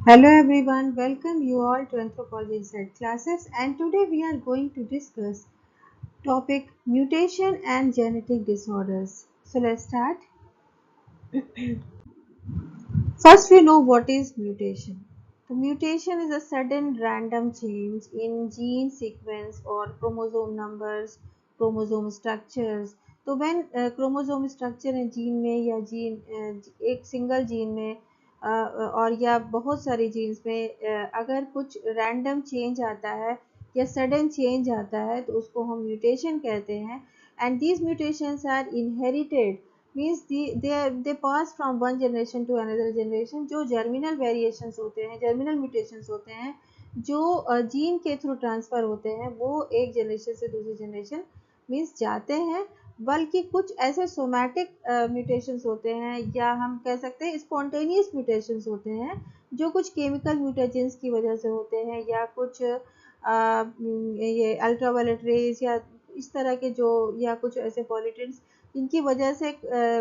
Hello everyone, welcome you all to Anthropology Inside classes, and today we are going to discuss topic mutation and genetic disorders. So let's start. First we know what is mutation. The mutation is a sudden random change in gene sequence or chromosome numbers, chromosome structures. तो when chromosome structure है gene में या एक single gene में और या बहुत सारी जीन्स में अगर कुछ रैंडम चेंज आता है या सडन चेंज आता है तो उसको हम म्यूटेशन कहते हैं and these mutations are inherited means they pass from one generation to another generation जो जर्मिनल वेरिएशंस होते हैं जर्मिनल म्यूटेशंस होते हैं जो जीन के थ्रू ट्रांसफ़र होते हैं वो एक जनरेशन से दूसरी जनरेशन मीन्स जाते हैं बल्कि कुछ ऐसे सोमैटिक म्यूटेशंस होते हैं या हम कह सकते हैं स्पॉन्टेनियस म्यूटेशंस होते हैं जो कुछ केमिकल म्यूटेजेंस की वजह से होते हैं या कुछ ये अल्ट्रावायलेट रेज या इस तरह के जो या कुछ ऐसे पॉल्यूटेंट्स जिनकी वजह से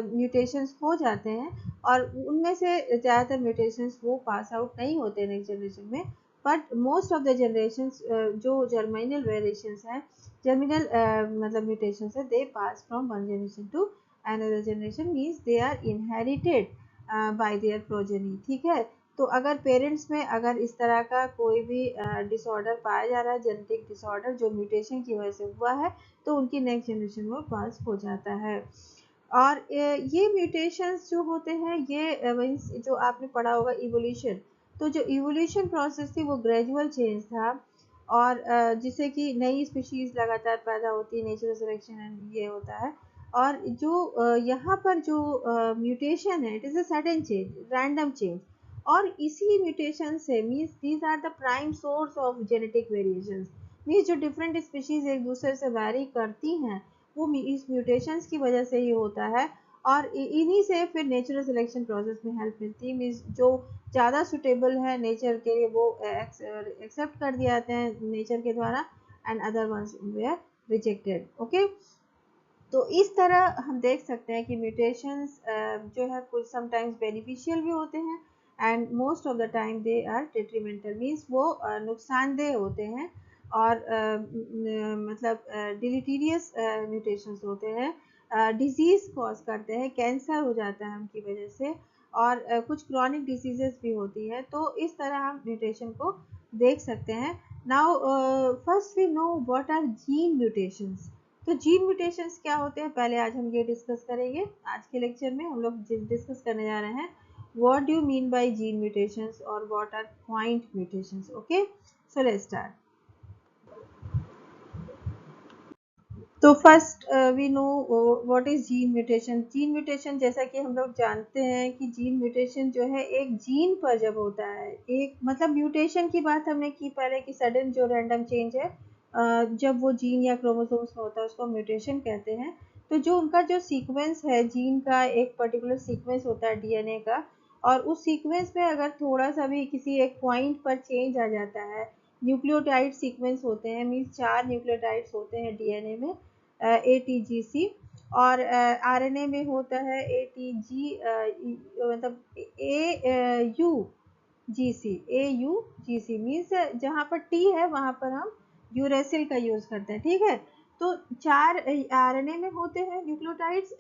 म्यूटेशंस हो जाते हैं और उनमें से ज़्यादातर म्यूटेशंस वो पास आउट नहीं होते नेक्स्ट जनरेशन में but most of the generations जो जर्मिनल वेरिएशंस हैं जर्मिनल मतलब म्यूटेशंस है they pass from one generation to another generation means they are inherited by their progeny ठीक है तो अगर पेरेंट्स में अगर इस तरह का कोई भी डिसऑर्डर पाया जा रहा है जेनेटिक डिसऑर्डर जो म्यूटेशन की वजह से हुआ है तो उनकी नेक्स्ट जनरेशन में पास हो जाता है और ये म्यूटेशंस जो होते हैं ये मीन्स जो आपने पढ़ा होगा इवोल्यूशन तो जो इवोल्यूशन प्रोसेस थी वो ग्रेजुअल चेंज था और जिससे कि नई स्पीशीज़ लगातार पैदा होती है नेचुरल सिलेक्शन ये होता है और जो यहाँ पर जो म्यूटेशन है it is a sudden change random change और इसी म्यूटेशन से means these are the prime source of genetic variations means जो डिफरेंट स्पीशीज़ एक दूसरे से वैरी करती हैं वो इस म्यूटेशंस की वजह से ही होता है और इन्हीं से फिर नेचुरल सिलेक्शन प्रोसेस में हेल्प मिलती है मीन्स जो ज़्यादा सुटेबल है नेचर के लिए वो एक्सेप्ट कर दिए जाते हैं नेचर के द्वारा and other ones were rejected okay तो इस तरह हम देख सकते हैं कि म्यूटेशंस जो है कुछ समटाइम्स बेनिफिशियल भी होते हैं and most of the time they are detrimental means वो नुकसानदेह होते हैं और मतलब डिलीटीरियस म्यूटेशंस होते हैं डिजीज़ कॉज करते हैं कैंसर हो जाता है उनकी वजह से और कुछ क्रॉनिक डिसीजेस भी होती है तो इस तरह हम म्यूटेशन को देख सकते हैं now first we know what are gene mutations तो जीन म्यूटेशंस क्या होते हैं पहले आज हम ये डिस्कस करेंगे आज के लेक्चर में हम लोग डिस्कस करने जा रहे हैं what do you mean by gene mutations और what are point mutations okay so let's start तो first we know what is gene mutation जैसा कि हम लोग जानते हैं कि जीन म्यूटेशन जो है एक जीन पर जब होता है एक मतलब म्यूटेशन की बात हमने की पहले कि सडन जो रैंडम चेंज है जब वो जीन या क्रोमोसोम्स में होता है उसको म्यूटेशन कहते हैं तो जो उनका जो सीक्वेंस है जीन का एक पर्टिकुलर सीक्वेंस होता है डीएनए का और उस सीक्वेंस में अगर थोड़ा सा भी किसी एक पॉइंट पर चेंज आ जाता है न्यूक्लियोटाइड सीक्वेंस होते हैं मीन्स 4 न्यूक्लियोटाइड्स होते हैं डीएनए में ATGC और आरएनए में होता है ATG मतलब AUGC मीन्स जहाँ पर T है वहाँ पर हम यूरेसिल का यूज़ करते हैं ठीक है तो 4 आरएनए में होते हैं न्यूक्लियोटाइड्स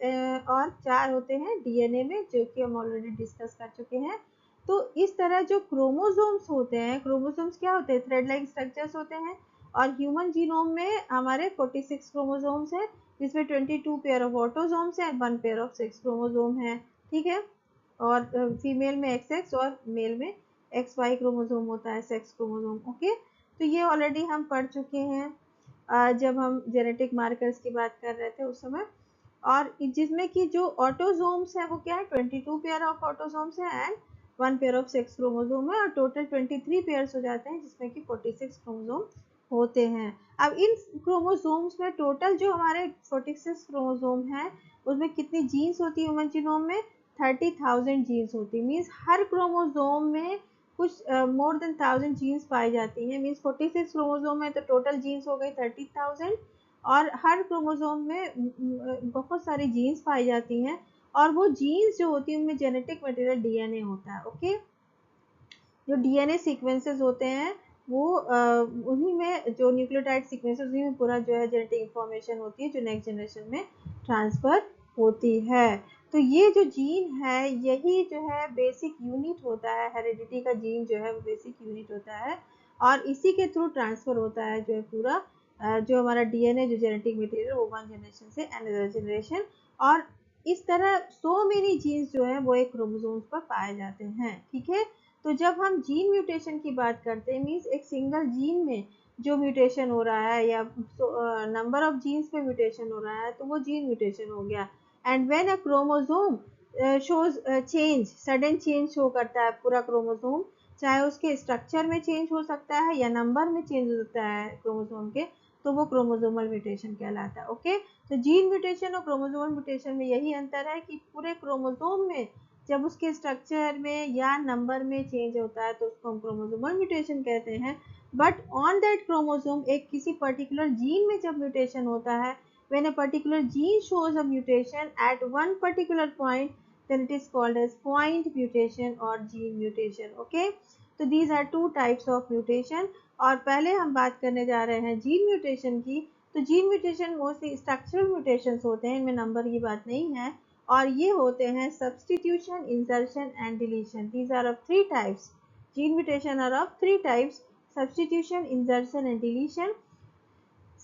और 4 होते हैं डीएनए में जो कि हम ऑलरेडी डिस्कस कर चुके हैं तो इस तरह जो क्रोमोसोम्स होते हैं क्रोमोसोम्स क्या होते हैं थ्रेड लाइक स्ट्रक्चर्स होते हैं और ह्यूमन जीनोम में हमारे 46 क्रोमोसोम्स हैं जिसमें 22 पेयर ऑफ ऑटोसोम्स हैं 1 पेयर ऑफ सेक्स क्रोमोसोम है ठीक है और फीमेल में XX और मेल में XY क्रोमोसोम होता है सेक्स क्रोमोसोम ओके तो ये ऑलरेडी हम पढ़ चुके हैं जब हम जेनेटिक मार्कर्स की बात कर रहे थे उस समय और जिसमें कि जो ऑटोसोम्स है वो क्या है 22 पेयर ऑफ ऑटोसोम्स है and 1 pair of sex chromosome है और टोटल 23 पेयर्स हो जाते हैं जिसमें कि 46 क्रोमोसोम होते हैं अब इन क्रोमोसोम्स में टोटल जो हमारे 46 क्रोमोसोम हैं उसमें कितनी जीन्स होती है ह्यूमन जीनोम में 30,000 जीन्स होती है मीन्स हर क्रोमोसोम में कुछ मोर देन 1000 जीन्स पाई जाती हैं मीन्स 46 क्रोमोसोम में तो टोटल जीन्स हो गई 30,000 और हर क्रोमोसोम में बहुत सारी जीन्स पाई जाती हैं और वो जीन्स जो होती है उनमें जेनेटिक मटेरियल डीएनए होता है ओके जो डीएनए सीक्वेंसेस होते हैं वो उन्हीं में जो न्यूक्लियोटाइड सीक्वेंसेस उन्हीं में पूरा जो है जेनेटिक इंफॉर्मेशन होती है जो नेक्स्ट जनरेशन में ट्रांसफ़र होती है। तो ये जो जीन है यही जो है बेसिक यूनिट होता है, हेरेडिटी का जीन जो है वो बेसिक यूनिट होता है और इसी के थ्रू ट्रांसफ़र होता है जो है पूरा जो हमारा डीएनए जो जेनेटिक मटेरियल वो वन जनरेशन से अनदर जनरेशन। और इस तरह सो मेनी जीन्स जो है वो एक क्रोमोसोम्स पर पाए जाते हैं। ठीक है, तो जब हम जीन म्यूटेशन की बात करते हैं मीन्स एक सिंगल जीन में जो म्यूटेशन हो रहा है या नंबर ऑफ जीन्स में म्यूटेशन हो रहा है तो वो जीन म्यूटेशन हो गया। And when a chromosome shows change, sudden change show करता है पूरा क्रोमोसोम, चाहे उसके स्ट्रक्चर में चेंज हो सकता है या नंबर में चेंज हो सकता है क्रोमोसोम के, तो वो क्रोमोसोमल म्यूटेशन कहलाता है। ओके, तो जीन म्यूटेशन और क्रोमोसोमल म्यूटेशन में यही अंतर है कि पूरे क्रोमोसोम में जब उसके स्ट्रक्चर में या नंबर में चेंज होता है तो उसको हम क्रोमोसोमल म्यूटेशन कहते हैं। बट ऑन दैट क्रोमोसोम एक किसी पर्टिकुलर जीन में जब म्यूटेशन होता है, when a particular gene shows a mutation at one particular point, then it is called as point mutation or gene mutation. Okay, तो these are two types of mutation। और पहले हम बात करने जा रहे हैं जीन म्यूटेशन की। तो gene mutation mostly structural mutations होते हैं, इनमें नंबर की बात नहीं है, और ये होते हैं substitution, insertion and deletion. These are of three types. Gene mutation are of three types: substitution, insertion and deletion.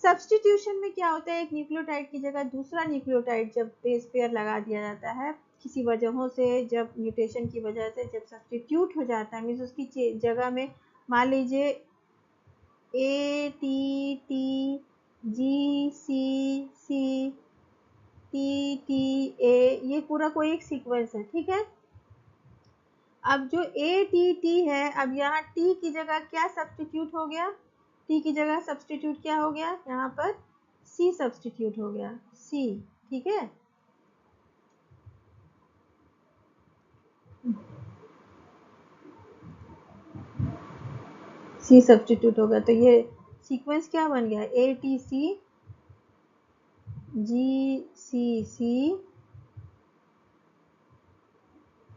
Substitution में क्या होता है, एक न्यूक्लियोटाइड की जगह दूसरा न्यूक्लियोटाइड जब बेस पेयर लगा दिया जाता है किसी वजहों से, जब म्यूटेशन की वजह से जब सब्सटीट्यूट हो जाता है मीन्स उसकी जगह में मान लीजिए A T T G C C T T A, ये पूरा कोई एक सीक्वेंस है। ठीक है, अब जो ए टी टी है, अब यहाँ टी की जगह क्या सब्सटीट्यूट हो गया, टी की जगह सब्सटीट्यूट क्या हो गया, यहाँ पर सी सब्सटीट्यूट हो गया, सी। ठीक है, सी सब्सटीट्यूट हो गया, तो ये सीक्वेंस क्या बन गया, A T C G C C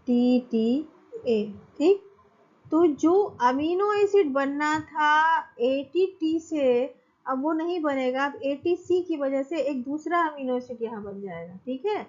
T T A. ठीक, तो जो अमीनो एसिड बनना था एटीटी से अब वो नहीं बनेगा, अब एटीसी की वजह से एक दूसरा अमीनो एसिड यहाँ बन जाएगा। ठीक है,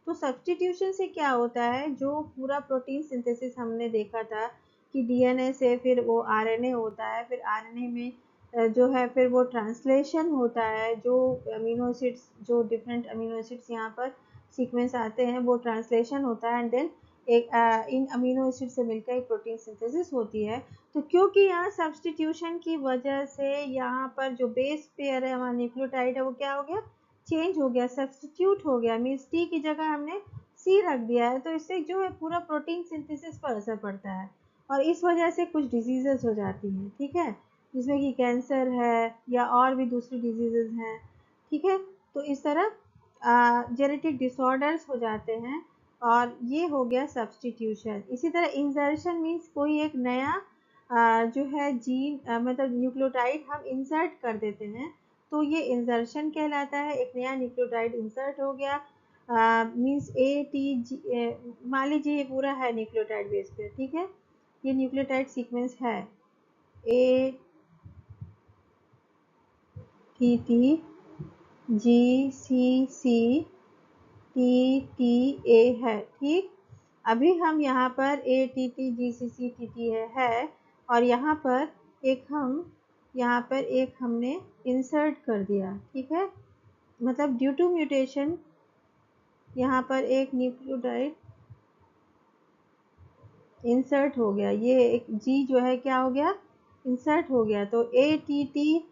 तो सब्सटीट्यूशन से क्या होता है, जो पूरा प्रोटीन सिंथेसिस हमने देखा था कि डीएनए से फिर वो आरएनए होता है, फिर आरएनए में जो है फिर वो ट्रांसलेशन होता है, जो अमीनो एसिड्स जो डिफरेंट अमीनो एसिड्स यहाँ पर सीक्वेंस आते हैं वो ट्रांसलेशन होता है एंड देन एक इन अमीनो एसिड से मिलकर एक प्रोटीन सिंथेसिस होती है। तो क्योंकि यहाँ सब्सटीट्यूशन की वजह से यहाँ पर जो बेस पेयर है हमारा न्यूक्लियोटाइड है वो क्या हो गया, चेंज हो गया, सब्सटीट्यूट हो गया, मीन्स टी की जगह हमने सी रख दिया है, तो इससे जो है पूरा प्रोटीन सिंथेसिस पर असर पड़ता है और इस वजह से कुछ डिजीजेस हो जाती हैं। ठीक है, जिसमें कि कैंसर है या और भी दूसरी डिजीजेस हैं। ठीक है, तो इस तरह जेनेटिक डिसऑर्डर्स हो जाते हैं और ये हो गया सब्सटीट्यूशन। इसी तरह इंसर्शन मीन्स कोई एक नया जो है जीन मतलब न्यूक्लियोटाइड हम इंसर्ट कर देते हैं, तो ये इंसर्शन कहलाता है। एक नया न्यूक्लियोटाइड इंसर्ट हो गया मीन्स ए टी जी, मान लीजिए ये पूरा है न्यूक्लियोटाइड बेस पे। ठीक है, ये न्यूक्लियोटाइड सीक्वेंस है A T T G C C T T A है। ठीक, अभी हम यहाँ पर A T T G C C T T है और यहाँ पर एक हमने इंसर्ट कर दिया। ठीक है, मतलब ड्यू टू म्यूटेशन यहाँ पर एक न्यूक्लियोटाइड इंसर्ट हो गया, ये एक जी जो है क्या हो गया, इंसर्ट हो गया। तो ए टी टी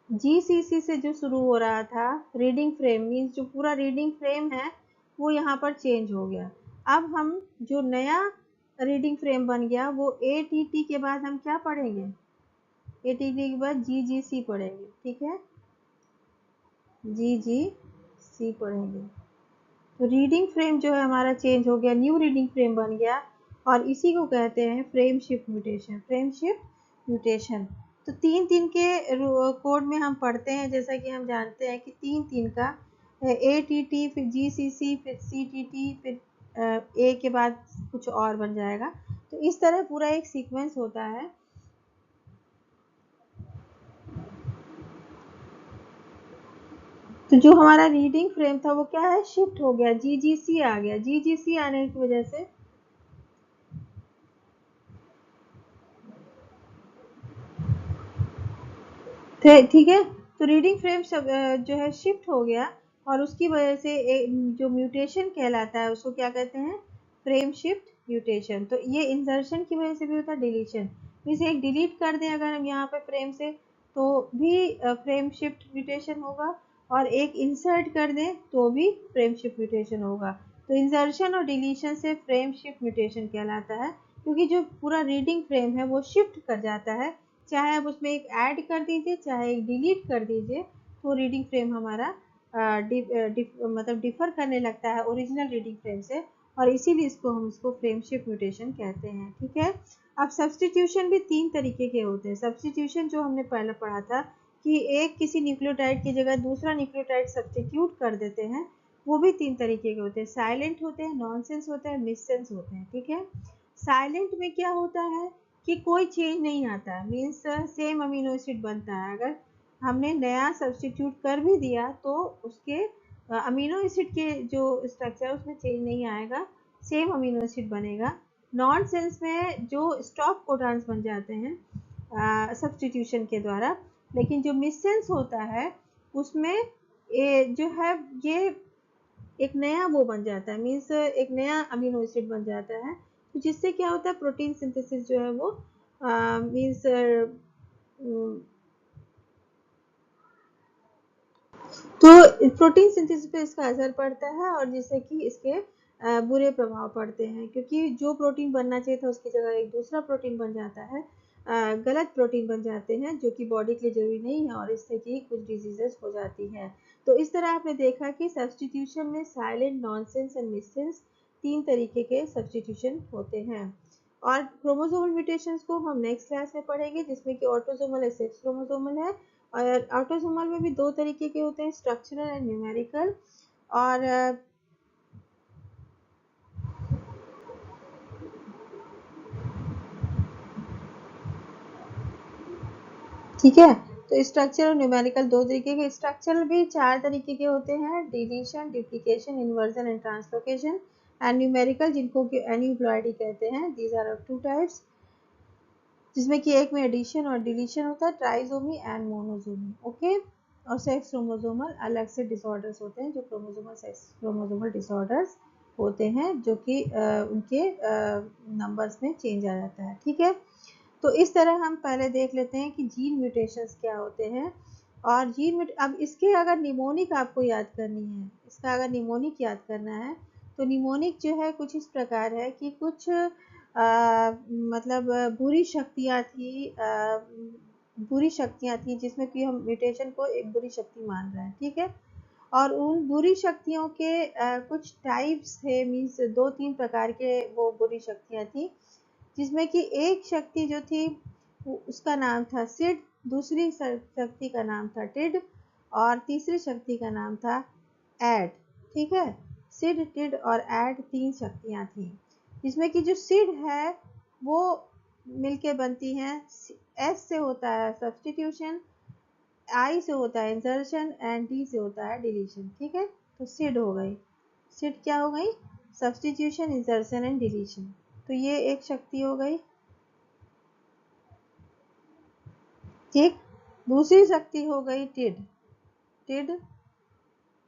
जी सी सी से जो शुरू हो रहा था रीडिंग फ्रेम मीन्स जो पूरा रीडिंग फ्रेम है वो यहाँ पर चेंज हो गया। अब हम जो नया रीडिंग फ्रेम बन गया वो ए टी टी के बाद हम क्या पढ़ेंगे, ए टी टी के बाद जी जी सी पढ़ेंगे। ठीक है, जी जी सी पढ़ेंगे, तो रीडिंग फ्रेम जो है हमारा चेंज हो गया, न्यू रीडिंग फ्रेम बन गया और इसी को कहते हैं frame shift mutation, frame shift mutation. तो तीन तीन के कोड में हम पढ़ते हैं, जैसा कि हम जानते हैं कि तीन तीन का ए टी टी फिर जी सी सी फिर सी टी टी फिर ए के बाद कुछ और बन जाएगा। तो तो इस तरह पूरा एक सीक्वेंस होता है। तो जो हमारा रीडिंग फ्रेम था वो क्या है, शिफ्ट हो गया, जीजीसी आ गया। जीजीसी आने की वजह से ठीक है, तो रीडिंग फ्रेम जो है शिफ्ट हो गया और उसकी वजह से जो म्यूटेशन कहलाता है उसको क्या कहते हैं, फ्रेम शिफ्ट म्यूटेशन। तो ये इंसर्शन की वजह से भी होता है, डिलीशन, इसे एक डिलीट कर दें अगर हम यहाँ पे फ्रेम से तो भी फ्रेम शिफ्ट म्यूटेशन होगा, और एक इंसर्ट कर दें तो भी फ्रेम शिफ्ट म्यूटेशन होगा। तो इंसर्शन और डिलीशन से फ्रेम शिफ्ट म्यूटेशन कहलाता है, क्योंकि जो पूरा रीडिंग फ्रेम है वो शिफ्ट कर जाता है, चाहे आप उसमें एक ऐड कर दीजिए चाहे एक डिलीट कर दीजिए, तो रीडिंग फ्रेम हमारा मतलब डिफर करने लगता है ओरिजिनल रीडिंग फ्रेम से, और इसीलिए हम इसको फ्रेम शिफ्ट म्यूटेशन कहते हैं। ठीक है, अब सब्सटीट्यूशन भी 3 तरीके के होते हैं। सब्सटीट्यूशन जो हमने पहले पढ़ा था कि एक किसी न्यूक्लियोटाइड की जगह दूसरा न्यूक्लियोटाइड सब्सटीट्यूट कर देते हैं, वो भी 3 तरीके के होते हैं। साइलेंट होते हैं, नॉनसेंस होते हैं, मिससेंस होते हैं। ठीक है, साइलेंट में क्या होता है कि कोई चेंज नहीं आता, मीन्स सेम अमीनो एसिड बनता है। अगर हमने नया सब्सटीट्यूट कर भी दिया तो उसके अमीनो एसिड के जो स्ट्रक्चर उसमें चेंज नहीं आएगा, सेम अमीनो एसिड बनेगा। नॉन सेंस में जो स्टॉप कोडान्स बन जाते हैं सब्सटीट्यूशन के द्वारा, लेकिन जो मिससेंस होता है उसमें जो है ये एक नया वो बन जाता है, मीन्स एक नया अमीनो एसिड बन जाता है, तो जिससे क्या होता है, प्रोटीन सिंथेसिस जो है वो मीन्स तो प्रोटीन सिंथेसिस पे इसका असर पड़ता है, और जिससे कि इसके बुरे प्रभाव पड़ते हैं, क्योंकि जो प्रोटीन बनना चाहिए था उसकी जगह एक दूसरा प्रोटीन बन जाता है, गलत प्रोटीन बन जाते हैं जो कि बॉडी के लिए जरूरी नहीं है, और इससे कि कुछ डिजीजेस हो जाती हैं। तो इस तरह आपने देखा कि सब्सटीट्यूशन में साइलेंट, नॉनसेंस एंड मिससेंस 3 तरीके के सब्सटीट्यूशन होते हैं। और क्रोमोसोमल म्यूटेशंस को हम नेक्स्ट क्लास में पढ़ेंगे, जिसमें कि ऑटोसोमल और सेक्स क्रोमोसोमल है। और ऑटोसोमल में भी 2 तरीके के होते हैं, स्ट्रक्चरल एंड न्यूमेरिकल। और ठीक है, तो स्ट्रक्चर और न्यूमेरिकल 2 तरीके के, स्ट्रक्चरल भी 4 तरीके के होते हैं, deletion, duplication, inversion and translocation. And numerical जिनको कि एन्यूप्लॉइडी कहते हैं, दीज आर ऑफ 2 टाइप्स, जिसमें कि एक में एडिशन और डिलीशन होता है, ट्राइसोमी एंड मोनोसोमी। ओके, और सेक्स क्रोमोसोमल अलग से डिसऑर्डर्स होते हैं, जो क्रोमोसोमल सेक्स क्रोमोसोमल डिसऑर्डर्स होते हैं, जो कि उनके नंबर्स में चेंज आ जाता है। ठीक है, तो इस तरह हम पहले देख लेते हैं कि जीन म्यूटेशंस क्या होते हैं। और अब इसके अगर निमोनिक आपको याद करनी है, इसका अगर निमोनिक याद करना है, तो निमोनिक जो है कुछ इस प्रकार है कि कुछ मतलब बुरी शक्तियाँ थी, बुरी शक्तियाँ थी जिसमें कि हम म्यूटेशन को एक बुरी शक्ति मान रहे हैं। ठीक है, और उन बुरी शक्तियों के कुछ टाइप्स थे, मीन्स 2-3 प्रकार के वो बुरी शक्तियाँ थी, जिसमें कि एक शक्ति जो थी उसका नाम था सिड, दूसरी शक्ति का नाम था टिड, और तीसरी शक्ति का नाम था एड। ठीक है, सिड, टिड और एड 3 शक्तियाँ थी, जिसमें कि जो सिड है वो मिलके बनती हैं, एस से होता है सब्सटीट्यूशन, आई से होता है इंसर्शन एंड डी से होता है डिलीशन। ठीक है, तो सिड हो गई, सिड क्या हो गई, सब्सटीट्यूशन, इंसर्शन एंड डिलीशन। तो ये एक शक्ति हो गई। ठीक, दूसरी शक्ति हो गई टिड, टिड,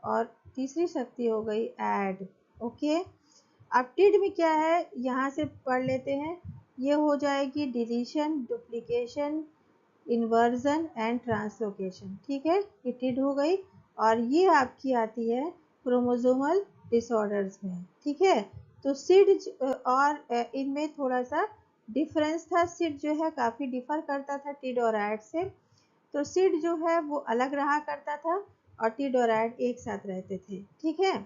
और तीसरी शक्ति हो गई ऐड। ओके, अब टिड में क्या है, यहाँ से पढ़ लेते हैं, ये हो जाएगी deletion, duplication, inversion and translocation. ठीक है, ये टिड हो गई, और ये आपकी आती है क्रोमोसोमल डिसऑर्डर्स में। ठीक है, तो सिड और इनमें थोड़ा सा डिफरेंस था, सिड जो है काफ़ी डिफर करता था टिड और ऐड से। तो सिड जो है वो अलग रहा करता था, और टिड और ऐड एक साथ रहते थे। ठीक है,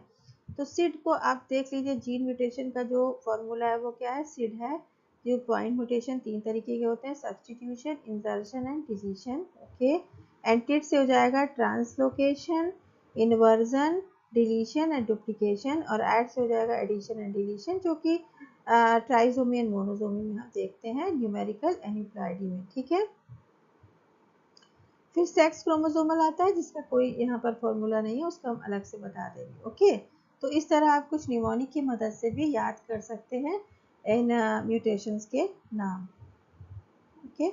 तो सिड को आप देख लीजिए, जीन म्यूटेशन का जो फॉर्मूला है वो क्या है, सिड है। जो पॉइंट म्यूटेशन 3 तरीके के होते हैं, substitution, insertion and deletion. Okay, and टिड से हो जाएगा translocation, inversion, deletion and duplication, और ऐड से हो जाएगा एडिशन एंड डिलीशन, जो कि ट्राइसोमी एंड मोनोसोमी में हम देखते हैं न्यूमेरिकल एनिप्लॉइडी में, ठीक है। फिर सेक्स क्रोमोसोमल आता है जिसका कोई यहाँ पर फॉर्मूला नहीं है, उसका हम अलग से बता देंगे, ओके। तो इस तरह आप कुछ न्यूमोनिक की मदद से भी याद कर सकते हैं इन म्यूटेशंस के नाम, ओके।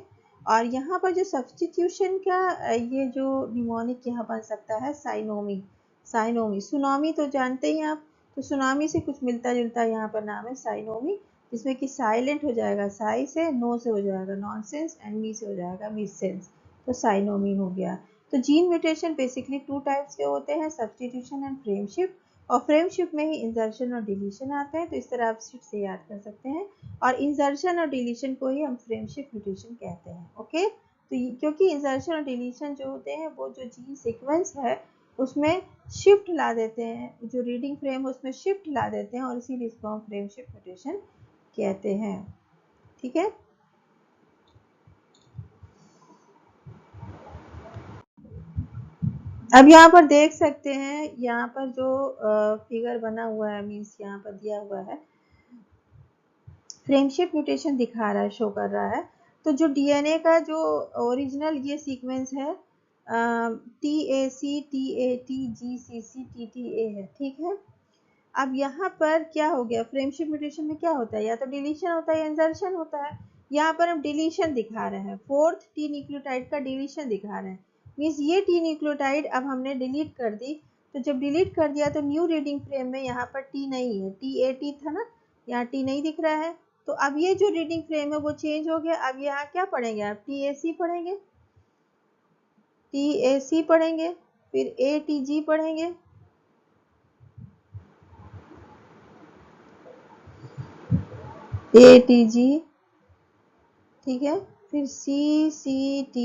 और यहाँ पर जो सब्स्टिट्यूशन का ये जो न्यूमोनिक यहाँ बन सकता है साइनोमी, साइनोमी, सुनामी तो जानते ही आप, तो सुनामी से कुछ मिलता जुलता यहाँ पर नाम है साइनोमी, जिसमें कि साइलेंट हो जाएगा साई से, नो से हो जाएगा नॉनसेंस, एंड मी से हो जाएगा मिससेंस, तो साइनोमी हो गया। तो जीन म्यूटेशन बेसिकली 2 टाइप्स के होते हैं, सब्स्टिट्यूशन एंड फ्रेमशिफ्ट, और फ्रेमशिफ्ट में ही इंसर्शन और डिलीशन आते हैं, तो इस तरह आप शिफ्ट से याद कर सकते हैं, और इंसर्शन और डिलीशन को ही हम फ्रेमशिफ्ट म्यूटेशन कहते हैं, ओके। तो क्योंकि इंसर्शन और डिलीशन जो होते हैं वो जो जीन सीक्वेंस है उसमें शिफ्ट ला देते हैं, जो रीडिंग फ्रेम है उसमें शिफ्ट ला देते हैं, और इसीलिए इसको हम फ्रेमशिफ्ट म्यूटेशन कहते हैं, ठीक है। अब यहाँ पर देख सकते हैं, यहाँ पर जो फिगर बना हुआ है, मीन्स यहाँ पर दिया हुआ है, फ्रेमशिफ्ट म्यूटेशन दिखा रहा है, शो कर रहा है। तो जो डीएनए का जो ओरिजिनल ये सीक्वेंस है TAC TAT GCC TTA है, ठीक है। अब यहाँ पर क्या हो गया, फ्रेमशिफ्ट म्यूटेशन में क्या होता है, या तो डिलीशन होता है या इंसर्शन होता है। यहाँ पर हम डिलीशन दिखा रहे हैं, 4th टी न्यूक्लियोटाइड का डिलीशन दिखा रहे हैं, मीन्स ये टी न्यूक्लियोटाइड अब हमने डिलीट कर दी। तो जब डिलीट कर दिया तो न्यू रीडिंग फ्रेम में यहाँ पर टी नहीं है, TAT था ना, यहाँ टी नहीं दिख रहा है। तो अब ये जो रीडिंग फ्रेम है वो चेंज हो गया, अब यहाँ क्या पढ़ेंगे आप, TAC पढ़ेंगे, TAC पढ़ेंगे, फिर ATG पढ़ेंगे, ATG, ठीक है, फिर CCT,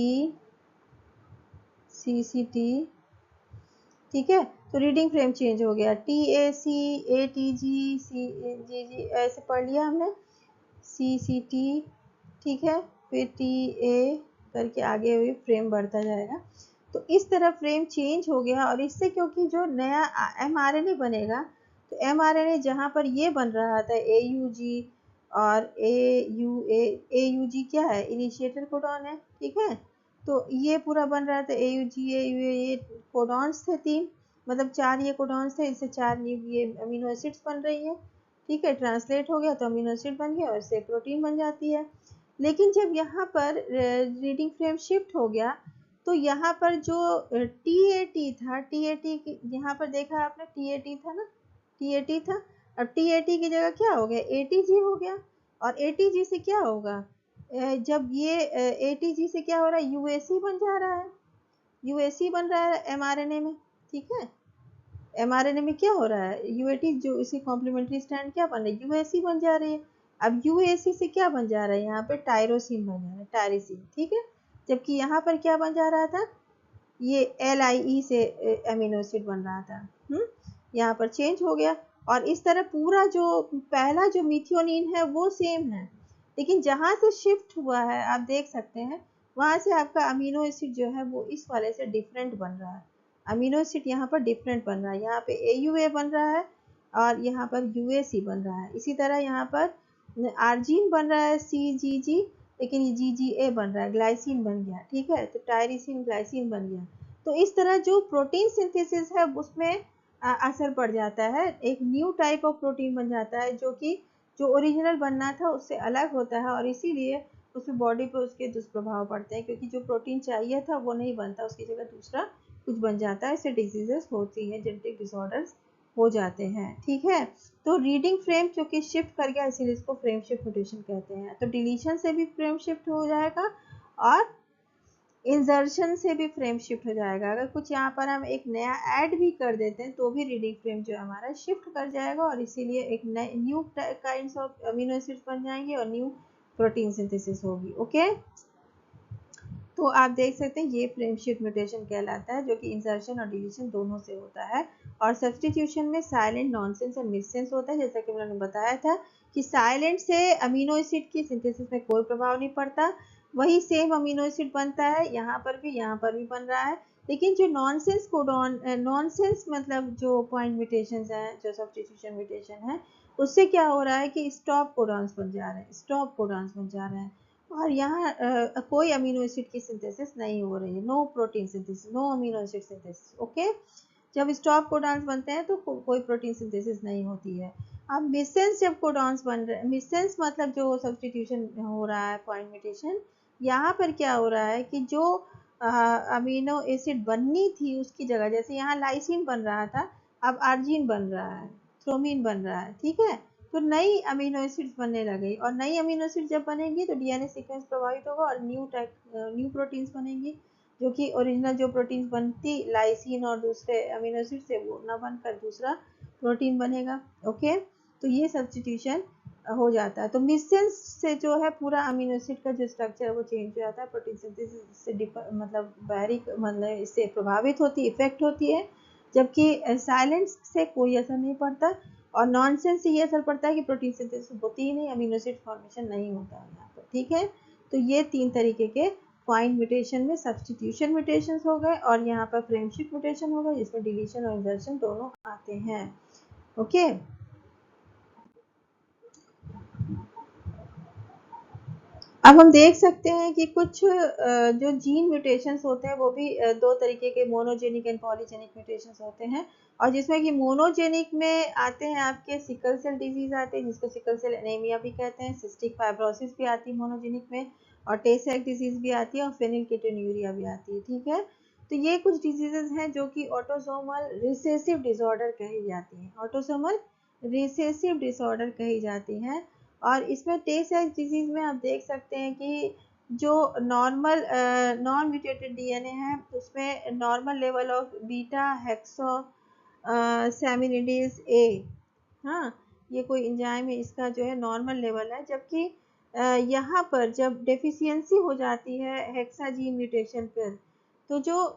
ठीक है। तो रीडिंग फ्रेम चेंज हो गया, TAC ATG CGG ऐसे पढ़ लिया हमने, CCT, ठीक है, फिर TA करके आगे हुई फ्रेम बढ़ता जाएगा। तो इस तरह फ्रेम चेंज हो गया, और इससे क्योंकि जो नया mRNA बनेगा, तो mRNA जहाँ पर ये बन रहा था AUG और AUG क्या है, इनिशिएटर कोडॉन है, ठीक है। तो ये पूरा बन रहा था AUG AUA, ये कोडॉन्स थे 3, मतलब 4 ये कोडॉन्स थे, इससे 4 ये अमीनो एसिड्स बन रही है, ठीक है। ट्रांसलेट हो गया तो अमीनो एसिड बन गया और इससे प्रोटीन बन जाती है। लेकिन जब यहाँ पर रीडिंग फ्रेम शिफ्ट हो गया, तो यहाँ पर जो TAT था, TAT यहाँ पर देखा आपने, TAT था ना, TAT था, अब TAT की जगह क्या हो गया, ATG हो गया, और ATG से क्या होगा, जब ये ATG से क्या हो रहा है, UAC बन जा रहा है, UAC बन रहा है mRNA में, ठीक है। mRNA में क्या हो रहा है, UAT जो इसी कॉम्प्लीमेंट्री स्ट्रैंड क्या बन रही है, UAC बन जा रही है। अब UAC से क्या बन जा रहा है, यहाँ पे टायरोसिन बन जा रहा है, टायरोसिन, ठीक है। जबकि यहाँ पर क्या बन जा रहा था, ये LIE से अमीनो एसिड बन रहा था, यहाँ पर चेंज हो गया। और इस तरह पूरा जो पहला जो मिथियोनिन है वो सेम है, लेकिन जहाँ से शिफ्ट हुआ है आप देख सकते हैं, वहाँ से आपका अमीनो एसिड जो है वो इस वाले से डिफरेंट बन रहा है, अमीनो एसिड यहाँ पर डिफरेंट बन रहा है, यहाँ पे AUA बन रहा है और यहाँ पर UAC बन रहा है। इसी तरह यहाँ पर आर्जिन बन रहा है CGG, लेकिन ये GGA बन रहा है, ग्लाइसिन बन गया, ठीक है। तो टायरिसिन ग्लाइसिन बन गया। तो इस तरह जो प्रोटीन सिंथेसिस है उसमें असर पड़ जाता है, एक न्यू टाइप ऑफ प्रोटीन बन जाता है जो कि जो ओरिजिनल बनना था उससे अलग होता है, और इसीलिए उसमें बॉडी पे उसके दुष्प्रभाव पड़ते हैं, क्योंकि जो प्रोटीन चाहिए था वो नहीं बनता, उसकी जगह दूसरा कुछ बन जाता है, इससे डिजीजेस होती हैं, जेनेटिक डिसऑर्डर्स हो जाते हैं, ठीक है। तो रीडिंग फ्रेम चूंकि शिफ्ट कर गया, इसीलिए इसको फ्रेम शिफ्ट म्यूटेशन कहते हैं। तो डिलीशन से भी फ्रेम शिफ्ट हो जाएगा और इंसर्शन से भी फ्रेम शिफ्ट हो जाएगा। अगर कुछ यहाँ पर हम एक नया ऐड भी कर देते हैं तो भी रीडिंग फ्रेम जो हमारा शिफ्ट कर जाएगा, और इसीलिए एक new kinds of amino acids बन जाएंगे और न्यू प्रोटीन सिंथेसिस होगी, ओके। तो आप देख सकते हैं ये फ्रेम शिफ्ट म्यूटेशन कहलाता है, जो कि इंसर्शन और डिलीशन दोनों से होता है। और सब्स्टिट्यूशन में साइलेंट, नॉनसेंस और मिससेंस होता है। जैसा कि मैंने बताया था कि साइलेंट से अमीनो एसिड की सिंथेसिस में कोई प्रभाव नहीं पड़ता, वही सेम अमीनो एसिड बनता है, यहाँ पर भी बन रहा है। लेकिन जो नॉनसेंस कोडॉन, नॉनसेंस मतलब जो पॉइंट म्यूटेशन है, जो सब्स्टिट्यूशन म्यूटेशन है, उससे क्या हो रहा है कि स्टॉप कोडॉन्स बन जा रहे हैं, स्टॉप कोडॉन्स बन जा रहे हैं, और यहाँ कोई अमीनो एसिड की सिंथेसिस नहीं हो रही है, no protein synthesis, no amino acid synthesis. Okay, जब स्टॉप कोडॉन्स बनते हैं तो कोई प्रोटीन सिंथेसिस नहीं होती है। अब मिसेंस जब कोडॉन्स बन रहे हैं, मिसेंस मतलब जो सब्सटीट्यूशन हो रहा है, पॉइंट म्यूटेशन, यहाँ पर क्या हो रहा है कि जो अमीनो एसिड बननी थी उसकी जगह, जैसे यहाँ लाइसिन बन रहा था, अब अर्जिन बन रहा है, थ्रोमिन बन रहा है, ठीक है। तो नई अमीनो एसिड्स बनने लगी, और नई अमीनो एसिड जब बनेगी तो डीएनए सीक्वेंस प्रभावित होगा और न्यू प्रोटीन्स बनेंगी, जो कि ओरिजिनल जो प्रोटीन्स बनती लाइसिन और दूसरे अमीनो एसिड से, वो ना बनकर दूसरा प्रोटीन बनेगा। ओके, तो ये सब्सटीट्यूशन हो जाता है। तो मिसेंस से जो है पूरा अमीनो एसिड का जो स्ट्रक्चर है वो चेंज हो जाता है, प्रोटीन सिंथेसिस से मतलब मतलब इससे प्रभावित होती, इफेक्ट होती है, जबकि साइलेंस से कोई असर नहीं पड़ता, और नॉनसेंस से ये असर पड़ता है कि प्रोटीन सिंथेसिस होती ही नहीं, अमीनो एसिड फॉर्मेशन नहीं होता है यहाँ पर, ठीक है। तो ये 3 तरीके के पॉइंट म्यूटेशन में सब्सटीट्यूशन म्यूटेशन हो गए, और यहाँ पर फ्रेमशिप म्यूटेशन हो गए, जिसमें डिलीशन और इंसर्शन दोनों आते हैं। ओके, अब हम देख सकते हैं कि कुछ जो जीन म्यूटेशंस होते हैं वो भी 2 तरीके के, मोनोजेनिक एंड पॉलीजेनिक म्यूटेशंस होते हैं, और जिसमें कि मोनोजेनिक में आते हैं आपके सिकल सेल डिजीज आते हैं, जिसको सिकल सेल एनीमिया भी कहते हैं, सिस्टिक फाइब्रोसिस भी आती है मोनोजेनिक में, और टे सेल डिजीज भी आती है, और फेनिलकेटोन्यूरिया भी आती है, ठीक है। तो ये कुछ डिजीजेज हैं जो कि ऑटोसोमल रिसेसिव डिसऑर्डर कही जाती हैं, ऑटोसोमल रिसेसिव डिसऑर्डर कही जाती हैं। और इसमें टे सेल डिजीज में आप देख सकते हैं कि जो नॉर्मल नॉन म्यूटेटेड डीएनए है उसमें normal level of beta hexosaminidase A, हाँ, ये कोई एंजाइम है, इसका जो है नॉर्मल लेवल है, जबकि यहाँ पर जब डेफिशिएंसी हो जाती है हेक्सा जीन म्यूटेशन पर, तो जो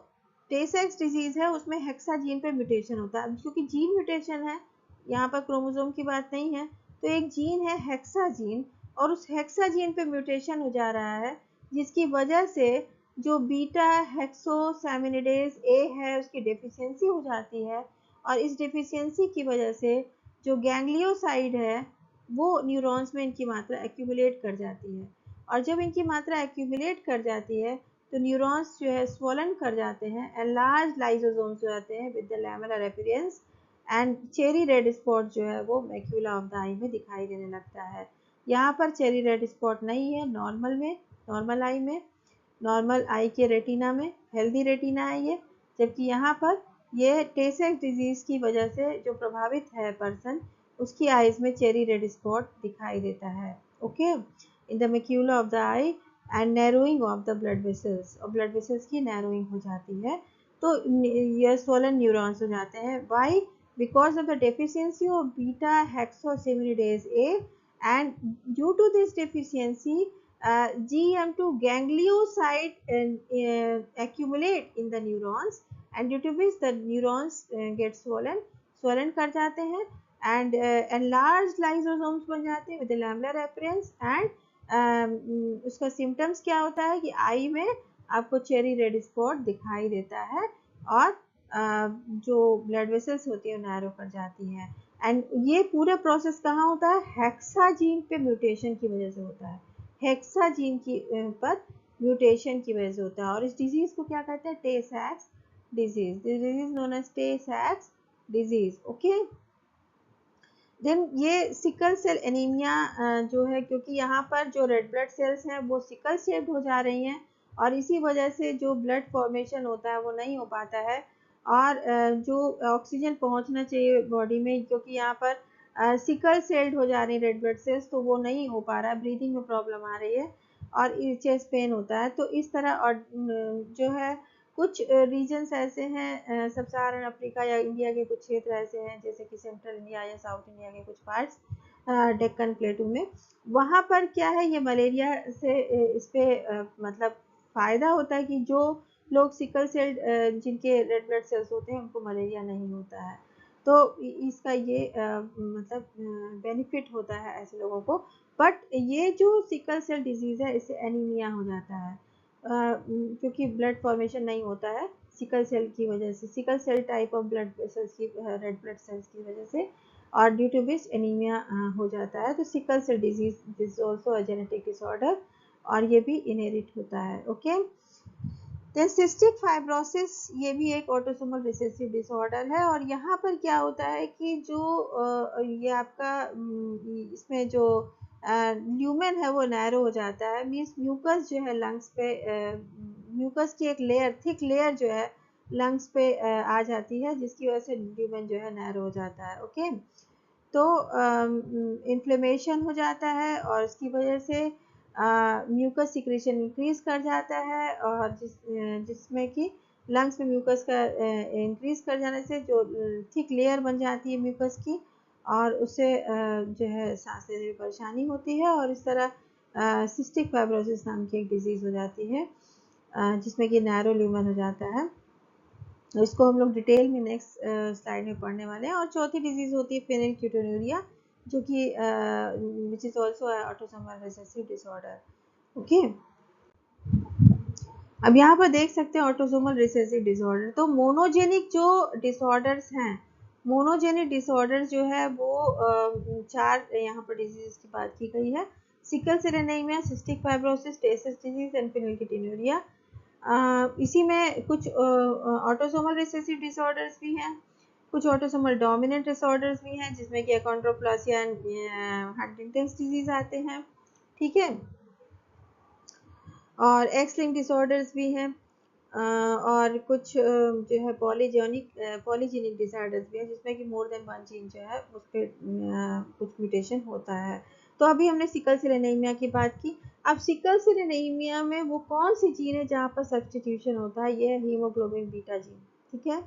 टे सेल्स डिजीज है उसमें हेक्सा जीन पे म्यूटेशन होता है। क्योंकि जीन म्यूटेशन है, यहाँ पर क्रोमोसोम की बात नहीं है, तो एक जीन है हेक्सा जीन, और उस हेक्सा जीन पे म्यूटेशन हो जा रहा है, जिसकी वजह से जो बीटा हेक्सोसेमिनिडेज ए है उसकी डेफिशिएंसी हो जाती है, और इस डेफिशिएंसी की वजह से जो गैंग्लियोसाइड है वो न्यूरॉन्स में इनकी मात्रा एक्यूमुलेट कर जाती है, और जब इनकी मात्रा एक्यूमुलेट कर जाती है तो न्यूरॉन्स जो है स्वोलन कर जाते हैं, एनलार्ज लाइसोसोम्स हो जाते हैं with the lamellar appearance, and cherry red spot जो है वो मैक्यूला ऑफ द आई में दिखाई देने लगता है। यहाँ पर चेरी रेड स्पॉट नहीं है, नॉर्मल में, नॉर्मल आई में, नॉर्मल आई के रेटिना में, हेल्दी रेटिना है ये, जबकि यहाँ पर ये टे सेल डिजीज की वजह से जो प्रभावित है पर्सन, उसकी आईज में चेरी रेड स्पॉट दिखाई देता है। Okay, in the macula of the I and narrowing of the blood vessels, और ब्लड वेसल्स की नैरोइंग हो जाती है, तो ये स्वोलन न्यूरॉन्स हो जाते हैं। Why? Because of the deficiency of beta hexosaminidase A, and due to this deficiency GM2 ganglioside accumulate in the neurons, and due to which the neurons get swollen कर जाते हैं, and enlarged lysosomes बन जाते हैं with the lamellar appearance, and उसका symptoms क्या होता है कि आई में आपको चेरी रेड स्पॉट दिखाई देता है, और जो ब्लड वेसल्स होती है नैरो कर जाती हैं। एंड ये पूरा प्रोसेस कहाँ होता है? हेक्सा जीन पे म्यूटेशन की वजह से होता है, हेक्सा जीन की पर म्यूटेशन की वजह से होता है, और इस डिजीज को क्या कहते हैं? टे सैक्स disease, this disease known as टे सैक्स डिजीज। ओके, देन ये सिकल सेल एनीमिया जो है, क्योंकि यहाँ पर जो रेड ब्लड सेल्स हैं वो सिकल शेप्ड हो जा रही हैं, और इसी वजह से जो ब्लड फॉर्मेशन होता है वो नहीं हो पाता है, और जो ऑक्सीजन पहुँचना चाहिए बॉडी में, क्योंकि यहाँ पर सिकल सेल्ड हो जा रही है रेड ब्लड सेल्स, तो वो नहीं हो पा रहा है, ब्रीदिंग में प्रॉब्लम आ रही है, और चेस्ट पेन होता है। तो इस तरह, और जो है कुछ रीजन्स ऐसे हैं सब सहारन अफ्रीका या इंडिया के कुछ क्षेत्र ऐसे हैं, जैसे कि सेंट्रल इंडिया या साउथ इंडिया के कुछ पार्ट्स, डेक्कन प्लेटू में, वहाँ पर क्या है, ये मलेरिया से इस पे मतलब फ़ायदा होता है कि जो लोग सिकल सेल जिनके रेड ब्लड सेल्स होते हैं उनको मलेरिया नहीं होता है, तो इसका ये मतलब बेनिफिट होता है ऐसे लोगों को। बट ये जो सिकल सेल डिजीज़ है इससे एनीमिया हो जाता है, क्योंकि ब्लड फॉर्मेशन नहीं होता है सिकल सेल की वजह से, sickle cell type of blood cells की, रेड ब्लड सेल्स की वजह से और ड्यू टू विच एनीमिया हो जाता है। तो sickle cell disease this also a genetic disorder और ये भी इनहेरिट होता है। ओके, देन सिस्टिक फाइब्रोसिस ये भी एक ऑटोसोमल रिसेसिव डिसऑर्डर है और यहाँ पर क्या होता है कि जो ये आपका इसमें जो ल्यूमेन है वो नैरो हो जाता है, मीन्स म्यूकस जो है लंग्स पे म्यूकस की एक लेयर थिक लेयर जो है लंग्स पे आ जाती है, जिसकी वजह से ल्यूमेन जो है नैरो हो जाता है। ओके, तो इन्फ्लेमेशन हो जाता है और उसकी वजह से म्यूकस सिक्रेशन इंक्रीज कर जाता है और जिसमें कि लंग्स में म्यूकस का इंक्रीज कर जाने से जो थिक लेयर बन जाती है म्यूकस की और उससे जो है सांस लेने में परेशानी होती है और इस तरह सिस्टिक फाइब्रोसिस नाम की एक डिजीज़ हो जाती है जिसमें कि नैरो ल्यूमन हो जाता है। तो इसको हम लोग डिटेल में नेक्स्ट स्लाइड में पढ़ने वाले हैं। और चौथी डिजीज होती है फेनिलक्यूटोन्यूरिया, जो कि which is also autosomal recessive disorder. Okay, अब यहाँ पर देख सकते हैं ऑटोसोमल रिसेसिव डिसऑर्डर। तो मोनोजेनिक जो डिसऑर्डर्स हैं, मोनोजेनिक डिसऑर्डर जो है वो चार यहाँ पर डिजीज की बात की गई है, sickle cell anaemia, cystic fibrosis, Tay Sachs disease and फेनिलक्यूटोन्यूरिया। इसी में कुछ ऑटोसोमल रिसेसिव डिसऑर्डर्स भी हैं, कुछ ऑटोसोमल डोमिनेंट डिसऑर्डर्स भी हैं जिसमें कि अकॉन्ड्रोप्लासिया एंड हंटिंगटन्स डिजीज आते हैं। ठीक है, और एक्स लिंक डिसऑर्डर्स भी हैं और कुछ जो है पॉलीजेनिक डिसऑर्डर्स भी हैं जिसमें कि मोर देन वन जीन जो है उस पर कुछ म्यूटेशन होता है। तो अभी हमने सिकल सेल एनीमिया की बात की। अब सिकल सेल एनीमिया में वो कौन सी जीन है जहाँ पर सब्स्टिट्यूशन होता है, ये है हीमोग्लोबिन बीटा जीन। ठीक है,